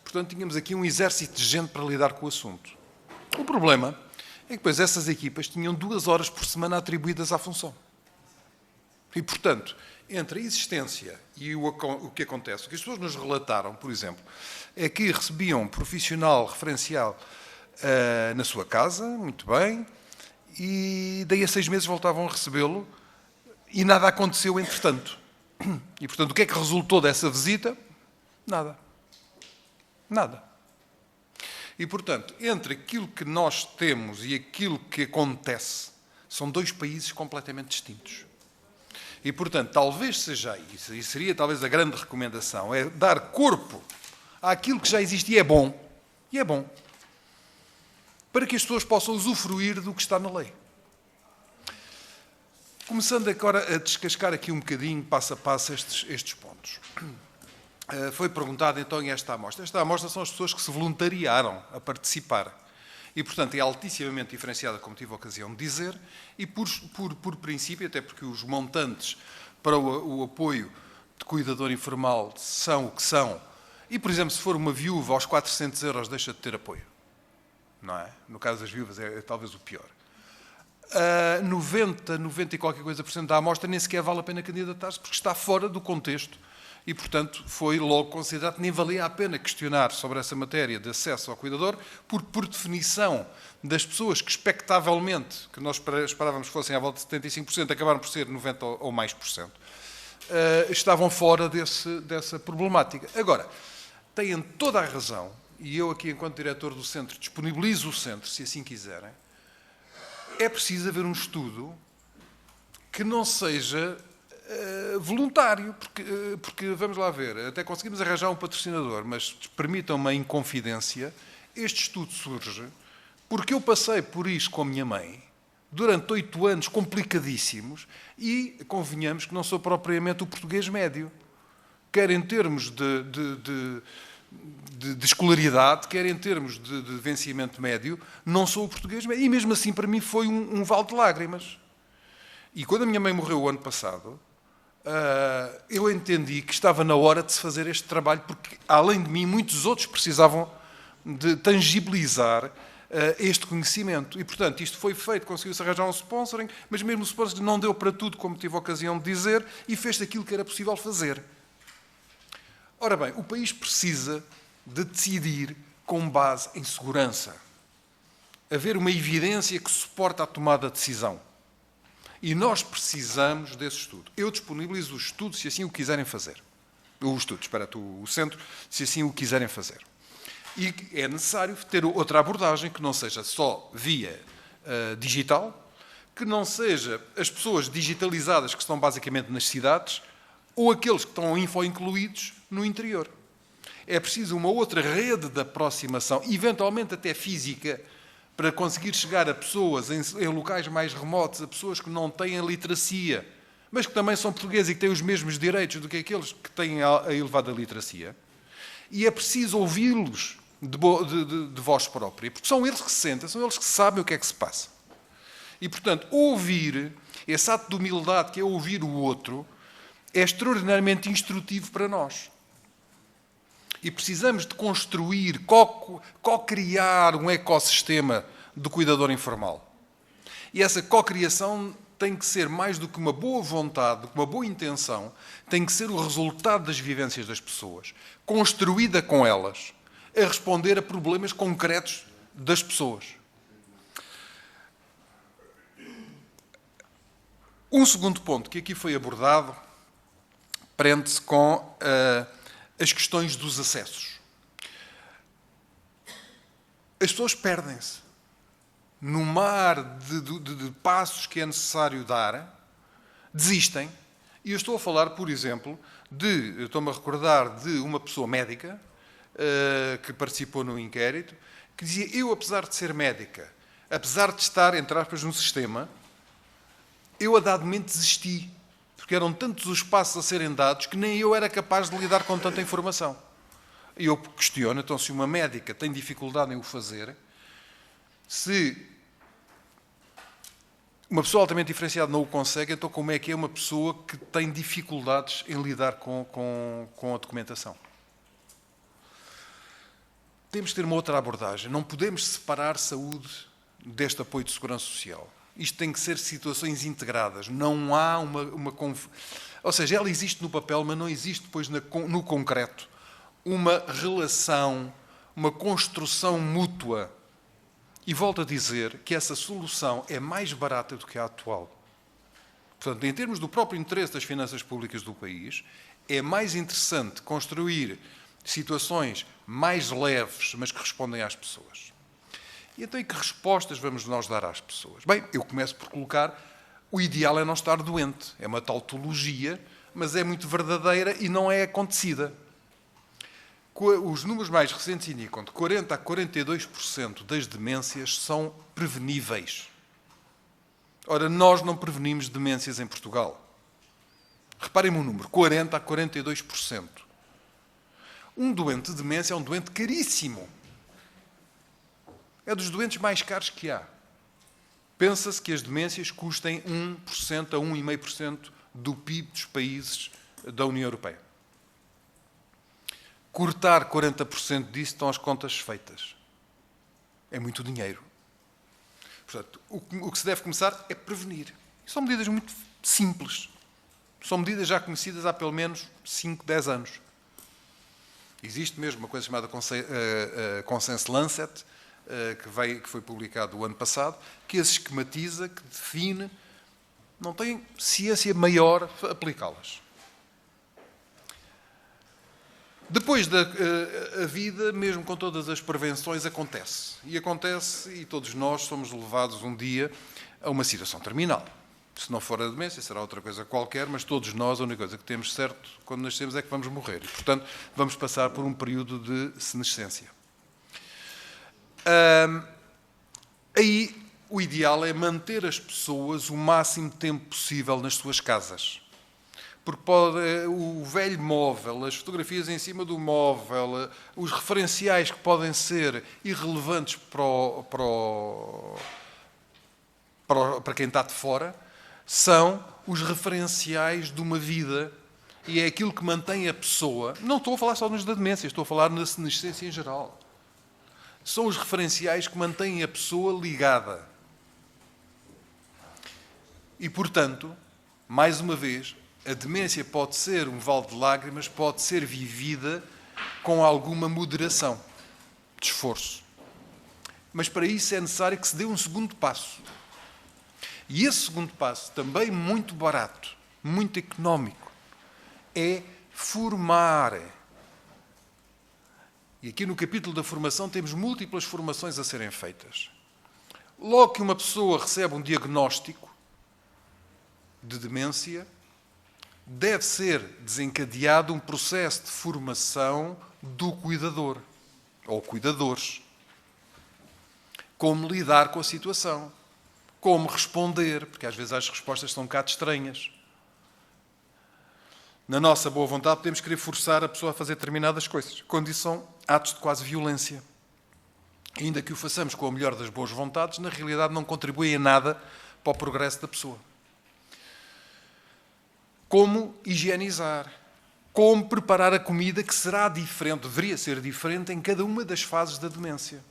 Portanto, tínhamos aqui um exército de gente para lidar com o assunto. O problema é que depois essas equipas tinham 2 horas por semana atribuídas à função. E, portanto, entre a existência e o que acontece, o que as pessoas nos relataram, por exemplo, é que recebiam um profissional referencial na sua casa, muito bem, e daí a 6 meses voltavam a recebê-lo e nada aconteceu entretanto. E, portanto, o que é que resultou dessa visita? Nada. Nada. E, portanto, entre aquilo que nós temos e aquilo que acontece, são 2 países completamente distintos. E, portanto, talvez seja isso, e seria talvez a grande recomendação, é dar corpo àquilo que já existe e é bom, para que as pessoas possam usufruir do que está na lei. Começando agora a descascar aqui um bocadinho, passo a passo, estes pontos. Foi perguntado então esta amostra. Esta amostra são as pessoas que se voluntariaram a participar. E, portanto, é altissimamente diferenciada, como tive a ocasião de dizer, e por princípio, até porque os montantes para o apoio de cuidador informal são o que são, e, por exemplo, se for uma viúva aos 400 euros deixa de ter apoio. Não é? No caso das viúvas é talvez o pior. 90 e qualquer coisa por cento da amostra nem sequer vale a pena candidatar-se, porque está fora do contexto e, portanto, foi logo considerado que nem valia a pena questionar sobre essa matéria de acesso ao cuidador, porque, por definição, das pessoas que, expectavelmente, que nós esperávamos que fossem à volta de 75%, acabaram por ser 90% ou mais por cento, estavam fora dessa problemática. Agora, têm toda a razão, e eu aqui, enquanto diretor do centro, disponibilizo o centro, se assim quiserem, é preciso haver um estudo que não seja voluntário, porque, vamos lá ver, até conseguimos arranjar um patrocinador, mas permitam-me a inconfidência, este estudo surge porque eu passei por isso com a minha mãe, durante 8 anos complicadíssimos, e convenhamos que não sou propriamente o português médio, quer em termos de escolaridade, quer em termos de vencimento médio, não sou o português médio. E mesmo assim, para mim, foi um vale de lágrimas. E quando a minha mãe morreu o ano passado, eu entendi que estava na hora de se fazer este trabalho, porque, além de mim, muitos outros precisavam de tangibilizar este conhecimento. E, portanto, isto foi feito, conseguiu-se arranjar um sponsoring, mas mesmo o sponsoring não deu para tudo, como tive a ocasião de dizer, e fez aquilo que era possível fazer. Ora bem, o país precisa de decidir com base em segurança. Haver uma evidência que suporta a tomada de decisão. E nós precisamos desse estudo. Eu disponibilizo o estudo se assim o quiserem fazer. O centro, se assim o quiserem fazer. E é necessário ter outra abordagem que não seja só via digital, que não seja as pessoas digitalizadas que estão basicamente nas cidades, ou aqueles que estão info-incluídos no interior. É preciso uma outra rede de aproximação, eventualmente até física, para conseguir chegar a pessoas em locais mais remotos, a pessoas que não têm a literacia, mas que também são portugueses e que têm os mesmos direitos do que aqueles que têm a elevada literacia. E é preciso ouvi-los de voz própria, porque são eles que se sentem, são eles que sabem o que é que se passa. E, portanto, ouvir, esse ato de humildade que é ouvir o outro, é extraordinariamente instrutivo para nós. E precisamos de construir, co-criar um ecossistema do cuidador informal. E essa co-criação tem que ser mais do que uma boa vontade, do que uma boa intenção, tem que ser o resultado das vivências das pessoas, construída com elas, a responder a problemas concretos das pessoas. Um segundo ponto que aqui foi abordado prende-se com as questões dos acessos. As pessoas perdem-se no mar de passos que é necessário dar desistem. E eu estou a falar, por exemplo, eu estou-me a recordar de uma pessoa médica que participou no inquérito, que dizia: eu, apesar de ser médica, apesar de estar, entre aspas, no sistema, eu a dado momento desisti, porque eram tantos os passos a serem dados que nem eu era capaz de lidar com tanta informação. E eu questiono, então, se uma médica tem dificuldade em o fazer, se uma pessoa altamente diferenciada não o consegue, então como é que é uma pessoa que tem dificuldades em lidar com a documentação? Temos de ter uma outra abordagem. Não podemos separar saúde deste apoio de segurança social. Isto tem que ser situações integradas. Não há uma ou seja, ela existe no papel, mas não existe depois no concreto uma relação, uma construção mútua. E volto a dizer que essa solução é mais barata do que a atual. Portanto, em termos do próprio interesse das finanças públicas do país, é mais interessante construir situações mais leves, mas que respondem às pessoas. E então, e que respostas vamos nós dar às pessoas? Bem, eu começo por colocar: o ideal é não estar doente. É uma tautologia, mas é muito verdadeira e não é acontecida. Os números mais recentes indicam que 40% a 42% das demências são preveníveis. Ora, nós não prevenimos demências em Portugal. Reparem-me o número: 40% a 42%. Um doente de demência é um doente caríssimo. É dos doentes mais caros que há. Pensa-se que as demências custem 1% a 1,5% do PIB dos países da União Europeia. Cortar 40% disso, estão as contas feitas. É muito dinheiro. Portanto, o que se deve começar é prevenir. São medidas muito simples. São medidas já conhecidas há pelo menos 5, 10 anos. Existe mesmo uma coisa chamada Consenso Lancet, que foi publicado o ano passado, que as esquematiza, que define, não tem ciência maior a aplicá-las. Depois a vida, mesmo com todas as prevenções, acontece. E todos nós somos levados um dia a uma situação terminal. Se não for a demência, será outra coisa qualquer, mas todos nós, a única coisa que temos certo quando nascemos é que vamos morrer. E, portanto, vamos passar por um período de senescência. Aí, o ideal é manter as pessoas o máximo tempo possível nas suas casas. Porque o velho móvel, as fotografias em cima do móvel, os referenciais que podem ser irrelevantes para quem está de fora, são os referenciais de uma vida e é aquilo que mantém a pessoa. Não estou a falar só nos da demência, estou a falar na senescência em geral. São os referenciais que mantêm a pessoa ligada. E, portanto, mais uma vez, a demência pode ser um vale de lágrimas, pode ser vivida com alguma moderação, de esforço. Mas para isso é necessário que se dê um segundo passo. E esse segundo passo, também muito barato, muito económico, é formar. E aqui no capítulo da formação temos múltiplas formações a serem feitas. Logo que uma pessoa recebe um diagnóstico de demência, deve ser desencadeado um processo de formação do cuidador, ou cuidadores. Como lidar com a situação, como responder, porque às vezes as respostas são um bocado estranhas. Na nossa boa vontade podemos querer forçar a pessoa a fazer determinadas coisas, quando isso são atos de quase violência. Ainda que o façamos com a melhor das boas vontades, na realidade não contribui em nada para o progresso da pessoa. Como higienizar, como preparar a comida, que será diferente, deveria ser diferente em cada uma das fases da demência.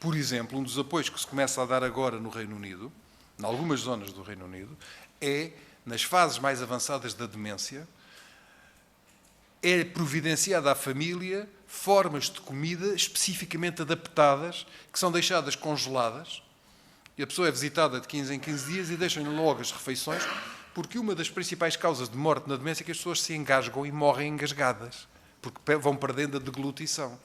Por exemplo, um dos apoios que se começa a dar agora no Reino Unido, em algumas zonas do Reino Unido, é, nas fases mais avançadas da demência, é providenciada à família formas de comida especificamente adaptadas, que são deixadas congeladas, e a pessoa é visitada de 15 em 15 dias e deixam-lhe logo as refeições, porque uma das principais causas de morte na demência é que as pessoas se engasgam e morrem engasgadas, porque vão perdendo a deglutição.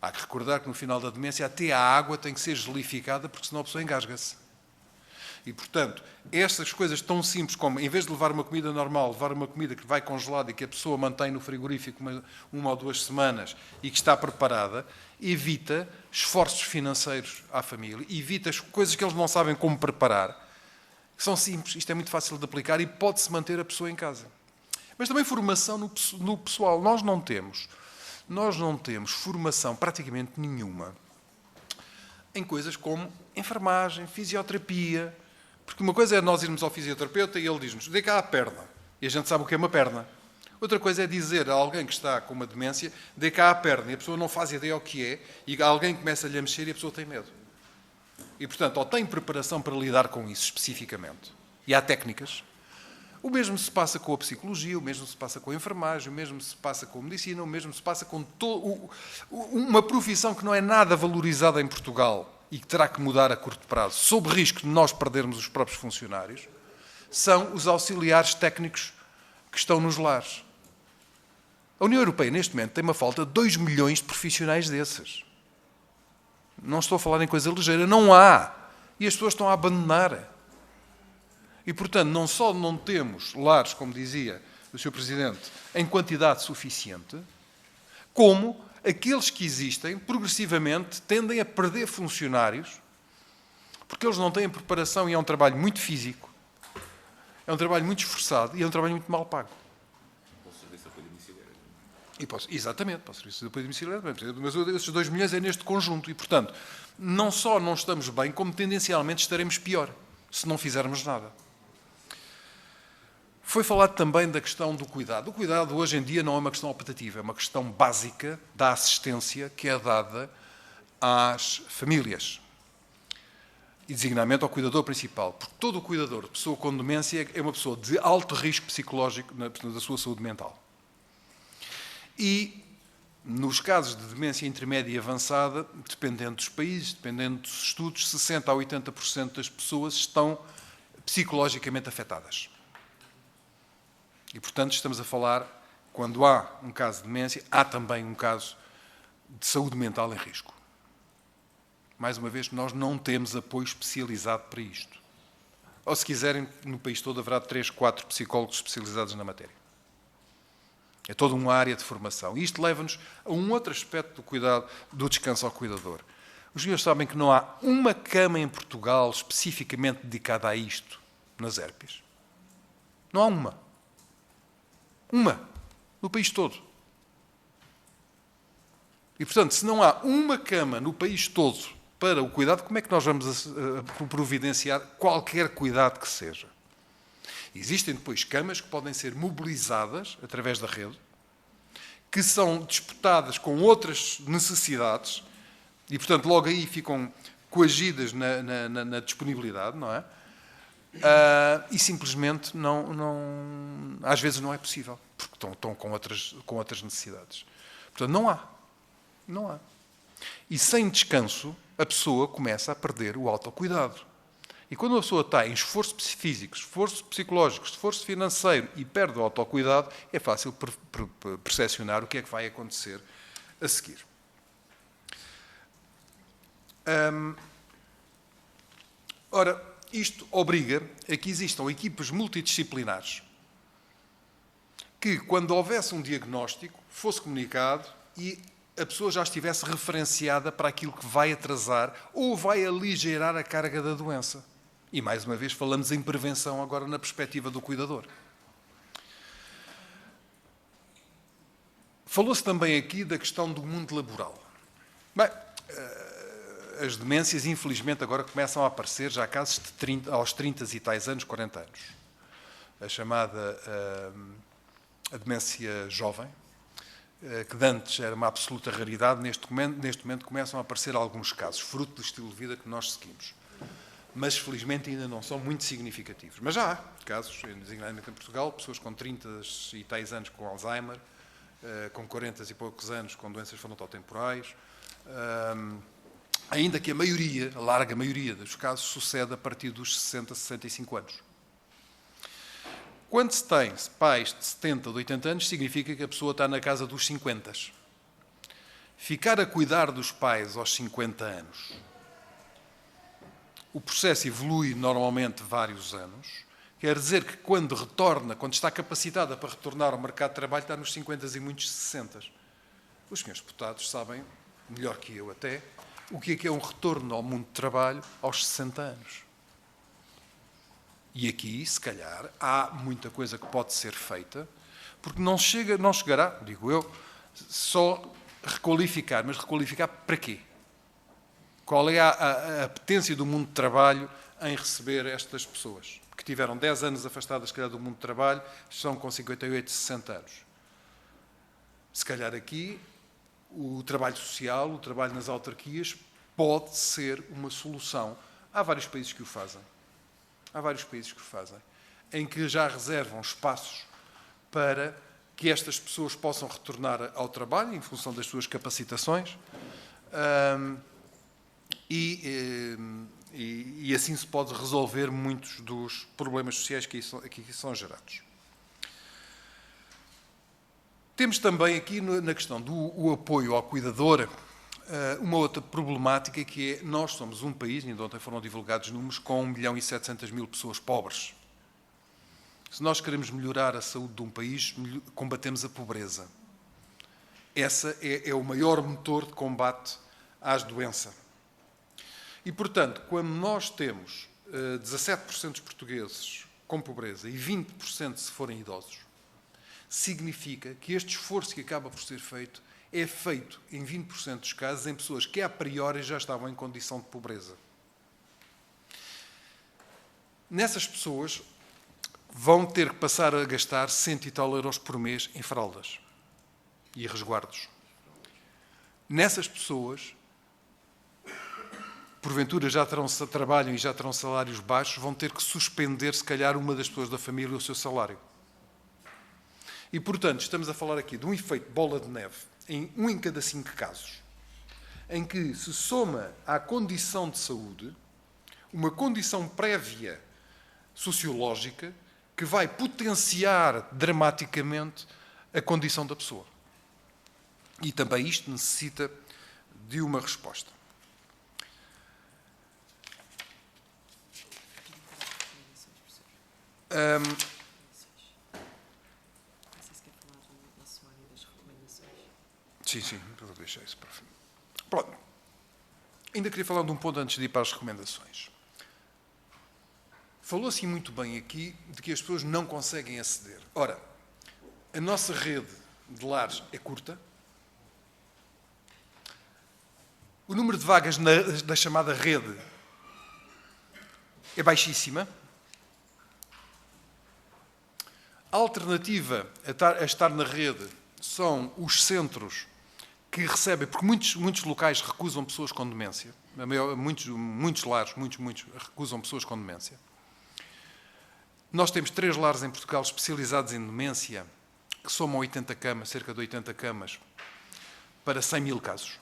Há que recordar que no final da demência até a água tem que ser gelificada, porque senão a pessoa engasga-se. E, portanto, estas coisas tão simples como, em vez de levar uma comida normal, levar uma comida que vai congelada e que a pessoa mantém no frigorífico uma ou 2 semanas e que está preparada, evita esforços financeiros à família, evita as coisas que eles não sabem como preparar, que são simples, isto é muito fácil de aplicar e pode-se manter a pessoa em casa. Mas também formação no pessoal. Nós não temos formação praticamente nenhuma em coisas como enfermagem, fisioterapia. Porque uma coisa é nós irmos ao fisioterapeuta e ele diz-nos, dê cá a perna. E a gente sabe o que é uma perna. Outra coisa é dizer a alguém que está com uma demência, dê cá a perna. E a pessoa não faz ideia o que é. E alguém começa-lhe a mexer e a pessoa tem medo. E, portanto, ou tem preparação para lidar com isso especificamente. E há técnicas. O mesmo se passa com a psicologia, o mesmo se passa com a enfermagem, o mesmo se passa com a medicina, o mesmo se passa com uma profissão que não é nada valorizada em Portugal e que terá que mudar a curto prazo, sob risco de nós perdermos os próprios funcionários, são os auxiliares técnicos que estão nos lares. A União Europeia, neste momento, tem uma falta de 2 milhões de profissionais desses. Não estou a falar em coisa ligeira, não há. E as pessoas estão a abandonar. E, portanto, não só não temos lares, como dizia o Sr. Presidente, em quantidade suficiente, como aqueles que existem, progressivamente, tendem a perder funcionários, porque eles não têm preparação e é um trabalho muito físico, é um trabalho muito esforçado e é um trabalho muito mal pago. Para o serviço de apoio domiciliário. Exatamente, para o serviço de apoio domiciliário. Mas esses 2 milhões é neste conjunto. E, portanto, não só não estamos bem, como tendencialmente estaremos pior, se não fizermos nada. Foi falado também da questão do cuidado. O cuidado, hoje em dia, não é uma questão optativa, é uma questão básica da assistência que é dada às famílias. E, designadamente, ao cuidador principal. Porque todo o cuidador de pessoa com demência é uma pessoa de alto risco psicológico da sua saúde mental. E, nos casos de demência intermédia e avançada, dependendo dos países, dependendo dos estudos, 60% a 80% das pessoas estão psicologicamente afetadas. E, portanto, estamos a falar, quando há um caso de demência, há também um caso de saúde mental em risco. Mais uma vez, nós não temos apoio especializado para isto. Ou, se quiserem, no país todo haverá 3, 4 psicólogos especializados na matéria. É toda uma área de formação. E isto leva-nos a um outro aspecto do cuidado, do descanso ao cuidador. Os senhores sabem que não há uma cama em Portugal especificamente dedicada a isto, nas ERPs. Não há uma. Uma. No país todo. E, portanto, se não há uma cama no país todo para o cuidado, como é que nós vamos providenciar qualquer cuidado que seja? Existem depois camas que podem ser mobilizadas através da rede, que são disputadas com outras necessidades e, portanto, logo aí ficam coagidas na disponibilidade, não é? E simplesmente às vezes não é possível, porque estão com outras necessidades. Portanto, não há. E sem descanso, a pessoa começa a perder o autocuidado. E quando a pessoa está em esforço físico, esforço psicológico, esforço financeiro e perde o autocuidado, é fácil percepcionar o que é que vai acontecer a seguir. Ora, isto obriga a que existam equipas multidisciplinares que, quando houvesse um diagnóstico, fosse comunicado e a pessoa já estivesse referenciada para aquilo que vai atrasar ou vai aligerar a carga da doença. E, mais uma vez, falamos em prevenção agora na perspectiva do cuidador. Falou-se também aqui da questão do mundo laboral. Bem, as demências, infelizmente, agora começam a aparecer, já há casos de aos 30 e tais anos, 40 anos. A chamada a demência jovem, que de antes era uma absoluta raridade, neste momento começam a aparecer alguns casos, fruto do estilo de vida que nós seguimos. Mas, felizmente, ainda não são muito significativos. Mas já há casos, designadamente em Portugal, pessoas com 30 e tais anos com Alzheimer, com 40 e poucos anos com doenças frontotemporais, ainda que a larga maioria dos casos, sucede a partir dos 60, 65 anos. Quando se tem pais de 70 ou de 80 anos, significa que a pessoa está na casa dos 50. Ficar a cuidar dos pais aos 50 anos o processo evolui normalmente vários anos. Quer dizer que quando retorna, quando está capacitada para retornar ao mercado de trabalho, está nos 50 e muitos 60. Os senhores deputados sabem, melhor que eu até, o que é um retorno ao mundo de trabalho aos 60 anos. E aqui, se calhar, há muita coisa que pode ser feita, porque não chegará, digo eu, só requalificar, mas requalificar para quê? Qual é a apetência do mundo de trabalho em receber estas pessoas? Que tiveram 10 anos afastadas, se calhar, do mundo de trabalho, estão com 58, 60 anos. Se calhar aqui, o trabalho social, o trabalho nas autarquias, pode ser uma solução. Há vários países que o fazem. Há vários países que o fazem, em que já reservam espaços para que estas pessoas possam retornar ao trabalho, em função das suas capacitações, e assim se pode resolver muitos dos problemas sociais que aqui são gerados. Temos também aqui, na questão do apoio ao cuidador, uma outra problemática, que é: nós somos um país, ainda ontem foram divulgados números, com 1.700.000 pessoas pobres. Se nós queremos melhorar a saúde de um país, combatemos a pobreza. Essa é o maior motor de combate às doenças. E, portanto, quando nós temos 17% dos portugueses com pobreza e 20% se forem idosos, significa que este esforço que acaba por ser feito é feito, em 20% dos casos, em pessoas que, a priori, já estavam em condição de pobreza. Nessas pessoas, vão ter que passar a gastar 100 e tal euros por mês em fraldas e resguardos. Nessas pessoas, porventura já trabalham e já terão salários baixos, vão ter que suspender, se calhar, uma das pessoas da família o seu salário. E, portanto, estamos a falar aqui de um efeito bola de neve em 1 em cada 5 casos, em que se soma à condição de saúde uma condição prévia sociológica que vai potenciar dramaticamente a condição da pessoa. E também isto necessita de uma resposta. Sim, vou deixar isso para o fim. Pronto. Ainda queria falar de um ponto antes de ir para as recomendações. Falou assim muito bem aqui de que as pessoas não conseguem aceder. Ora, a nossa rede de lares é curta. O número de vagas da chamada rede é baixíssima. A alternativa a estar na rede são os centros que recebem, porque muitos locais recusam pessoas com demência. Muitos lares recusam pessoas com demência. Nós temos 3 lares em Portugal especializados em demência, que somam 80 camas, cerca de 80 camas, para 100.000 casos,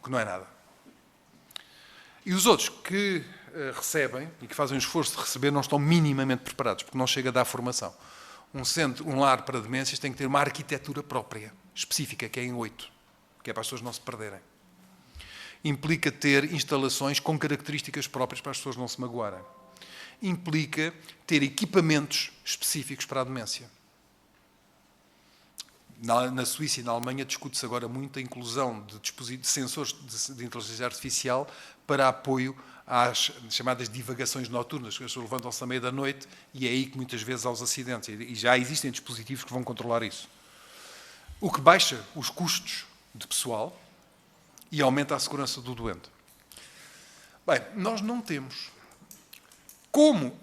que não é nada. E os outros que recebem e que fazem o esforço de receber não estão minimamente preparados, porque não chega a dar formação. Um lar para demências tem que ter uma arquitetura própria, específica, que é em 8, que é para as pessoas não se perderem. Implica ter instalações com características próprias para as pessoas não se magoarem. Implica ter equipamentos específicos para a demência. Na Suíça e na Alemanha discute-se agora muito a inclusão de sensores de inteligência artificial para apoio às chamadas divagações noturnas, que as pessoas levantam-se à meia da noite e é aí que muitas vezes há os acidentes. E já existem dispositivos que vão controlar isso. O que baixa os custos de pessoal e aumenta a segurança do doente. Bem, nós não temos. Como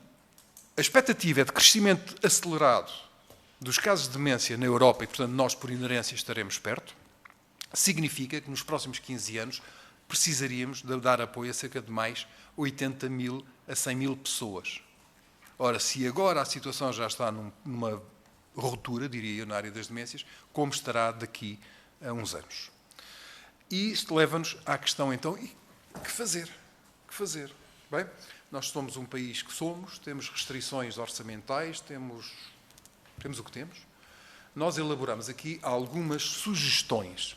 a expectativa é de crescimento acelerado dos casos de demência na Europa e, portanto, nós, por inerência, estaremos perto, significa que nos próximos 15 anos precisaríamos de dar apoio a cerca de mais 80.000 a 100.000 pessoas. Ora, se agora a situação já está numa ruptura, diria eu, na área das demências, como estará daqui a uns anos? E isto leva-nos à questão, então, e que fazer? Que fazer? Bem, nós somos um país que somos, temos restrições orçamentais, temos o que temos. Nós elaboramos aqui algumas sugestões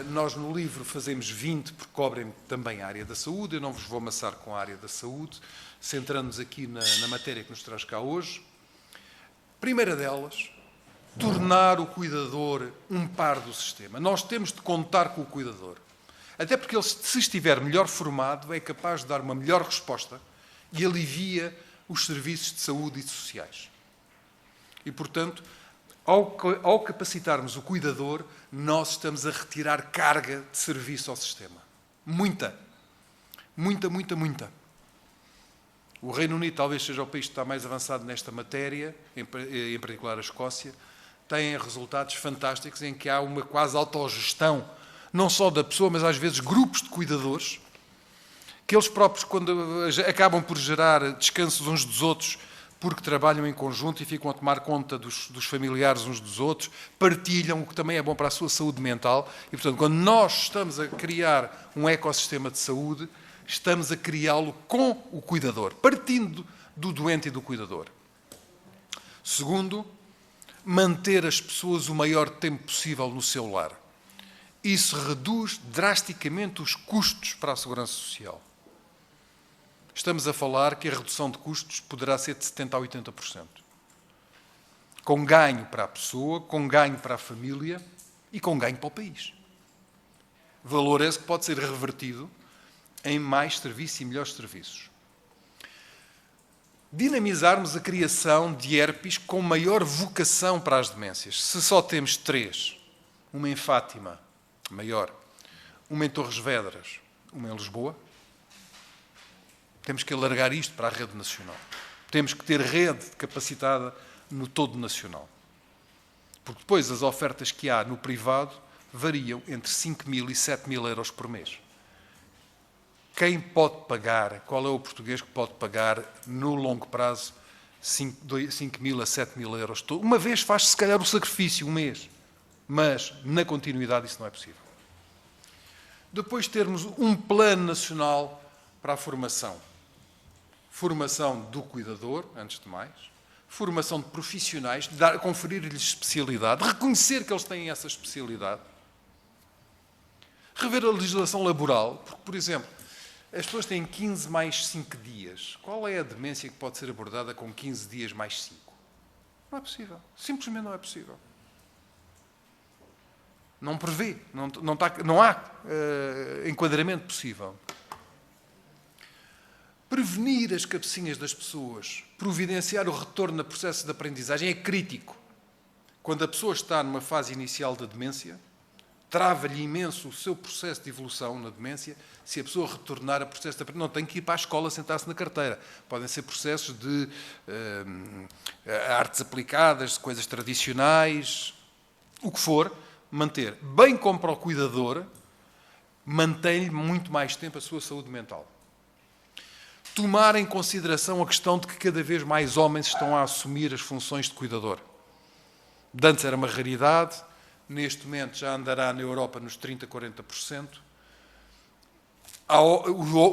Nós no livro fazemos 20, porque cobrem também a área da saúde. Eu não vos vou amassar com a área da saúde, centrando-nos aqui na matéria que nos traz cá hoje. Primeira delas, tornar o cuidador um par do sistema. Nós temos de contar com o cuidador. Até porque ele, se estiver melhor formado, é capaz de dar uma melhor resposta e alivia os serviços de saúde e sociais. E, portanto, ao capacitarmos o cuidador, nós estamos a retirar carga de serviço ao sistema. Muita. Muita, muita, muita. O Reino Unido talvez seja o país que está mais avançado nesta matéria, em particular a Escócia, tem resultados fantásticos em que há uma quase autogestão, não só da pessoa, mas às vezes grupos de cuidadores, que eles próprios, quando acabam por gerar descansos uns dos outros, porque trabalham em conjunto e ficam a tomar conta dos familiares uns dos outros, partilham, o que também é bom para a sua saúde mental. E, portanto, quando nós estamos a criar um ecossistema de saúde, estamos a criá-lo com o cuidador, partindo do doente e do cuidador. Segundo, manter as pessoas o maior tempo possível no seu lar. Isso reduz drasticamente os custos para a segurança social. Estamos a falar que a redução de custos poderá ser de 70% a 80%. Com ganho para a pessoa, com ganho para a família e com ganho para o país. Valor esse que pode ser revertido em mais serviços e melhores serviços. Dinamizarmos a criação de ERPs com maior vocação para as demências. Se só temos 3, uma em Fátima, maior, uma em Torres Vedras, uma em Lisboa, temos que alargar isto para a rede nacional. Temos que ter rede capacitada no todo nacional. Porque depois as ofertas que há no privado variam entre 5.000 e 7.000 euros por mês. Quem pode pagar, qual é o português que pode pagar no longo prazo 5.000 a 7.000 euros? Uma vez faz-se, se calhar, o sacrifício, um mês. Mas, na continuidade, isso não é possível. Depois termos um plano nacional para a formação. Formação do cuidador, antes de mais. Formação de profissionais, conferir-lhes especialidade, reconhecer que eles têm essa especialidade. Rever a legislação laboral, porque, por exemplo, as pessoas têm 15 mais 5 dias. Qual é a demência que pode ser abordada com 15 dias mais 5? Não é possível. Simplesmente não é possível. Não prevê. Não há enquadramento possível. Prevenir as cabecinhas das pessoas, providenciar o retorno no processo de aprendizagem é crítico. Quando a pessoa está numa fase inicial da demência, trava-lhe imenso o seu processo de evolução na demência se a pessoa retornar a processo de aprendizagem. Não tem que ir para a escola sentar-se na carteira. Podem ser processos de artes aplicadas, de coisas tradicionais, o que for, manter. Bem como para o cuidador, mantém-lhe muito mais tempo a sua saúde mental. Tomar em consideração a questão de que cada vez mais homens estão a assumir as funções de cuidador. De antes era uma raridade, neste momento já andará na Europa nos 30%, 40%.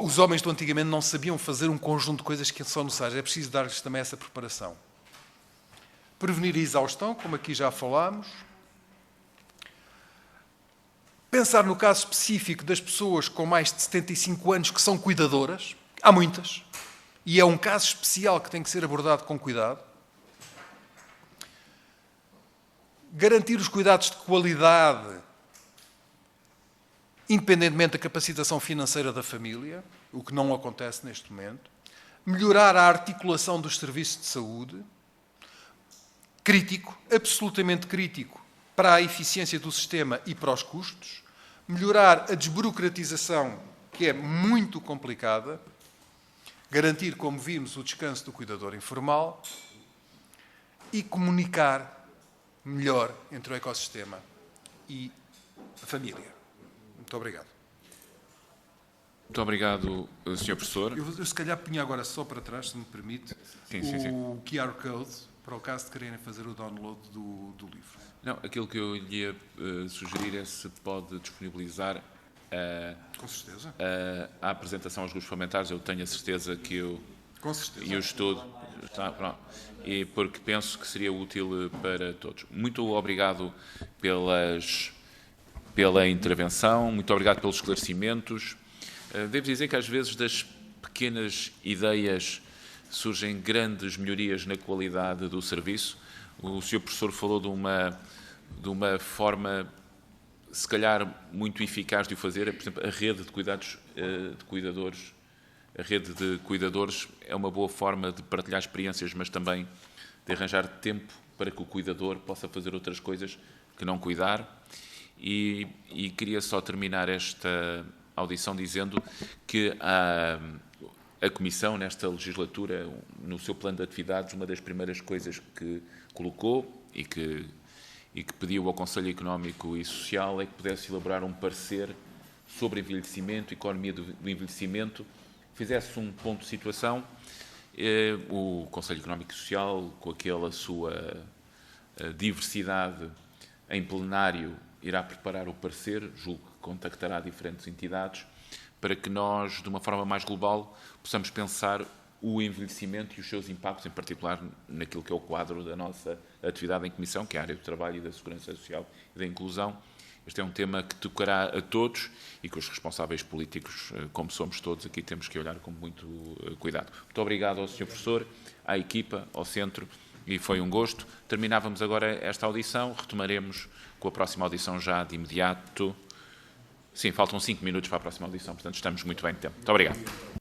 Os homens do antigamente não sabiam fazer um conjunto de coisas que são necessárias. É preciso dar-lhes também essa preparação. Prevenir a exaustão, como aqui já falámos. Pensar no caso específico das pessoas com mais de 75 anos que são cuidadoras. Há muitas. E é um caso especial que tem que ser abordado com cuidado. Garantir os cuidados de qualidade, independentemente da capacitação financeira da família, o que não acontece neste momento. Melhorar a articulação dos serviços de saúde. Crítico, absolutamente crítico, para a eficiência do sistema e para os custos. Melhorar a desburocratização, que é muito complicada. Garantir, como vimos, o descanso do cuidador informal. E comunicar melhor entre o ecossistema e a família. Muito obrigado. Muito obrigado, Sr. Professor. Eu se calhar punha agora só para trás, se me permite, o QR Code, para o caso de quererem fazer o download do livro. Não, aquilo que eu lhe ia sugerir é se pode disponibilizar com certeza. A apresentação aos grupos parlamentares. Eu tenho a certeza que eu... Com certeza. E o estudo... Está, pronto. E porque penso que seria útil para todos. Muito obrigado pela intervenção, muito obrigado pelos esclarecimentos. Devo dizer que às vezes das pequenas ideias surgem grandes melhorias na qualidade do serviço. O Sr. Professor falou de uma forma, se calhar, muito eficaz de o fazer. Por exemplo, a rede de cuidadores. A rede de cuidadores é uma boa forma de partilhar experiências, mas também de arranjar tempo para que o cuidador possa fazer outras coisas que não cuidar. E queria só terminar esta audição dizendo que a Comissão, nesta legislatura, no seu plano de atividades, uma das primeiras coisas que colocou e que pediu ao Conselho Económico e Social é que pudesse elaborar um parecer sobre envelhecimento, economia do envelhecimento, fizesse um ponto de situação. O Conselho Económico e Social, com aquela sua diversidade em plenário, irá preparar o parecer, julgo que contactará diferentes entidades, para que nós, de uma forma mais global, possamos pensar o envelhecimento e os seus impactos, em particular naquilo que é o quadro da nossa atividade em Comissão, que é a área do trabalho e da segurança social e da inclusão. Este é um tema que tocará a todos e que os responsáveis políticos, como somos todos aqui, temos que olhar com muito cuidado. Muito obrigado ao Sr. Professor, à equipa, ao Centro, e foi um gosto. Terminávamos agora esta audição, retomaremos com a próxima audição já de imediato. Sim, faltam 5 minutos para a próxima audição, portanto estamos muito bem de tempo. Muito obrigado.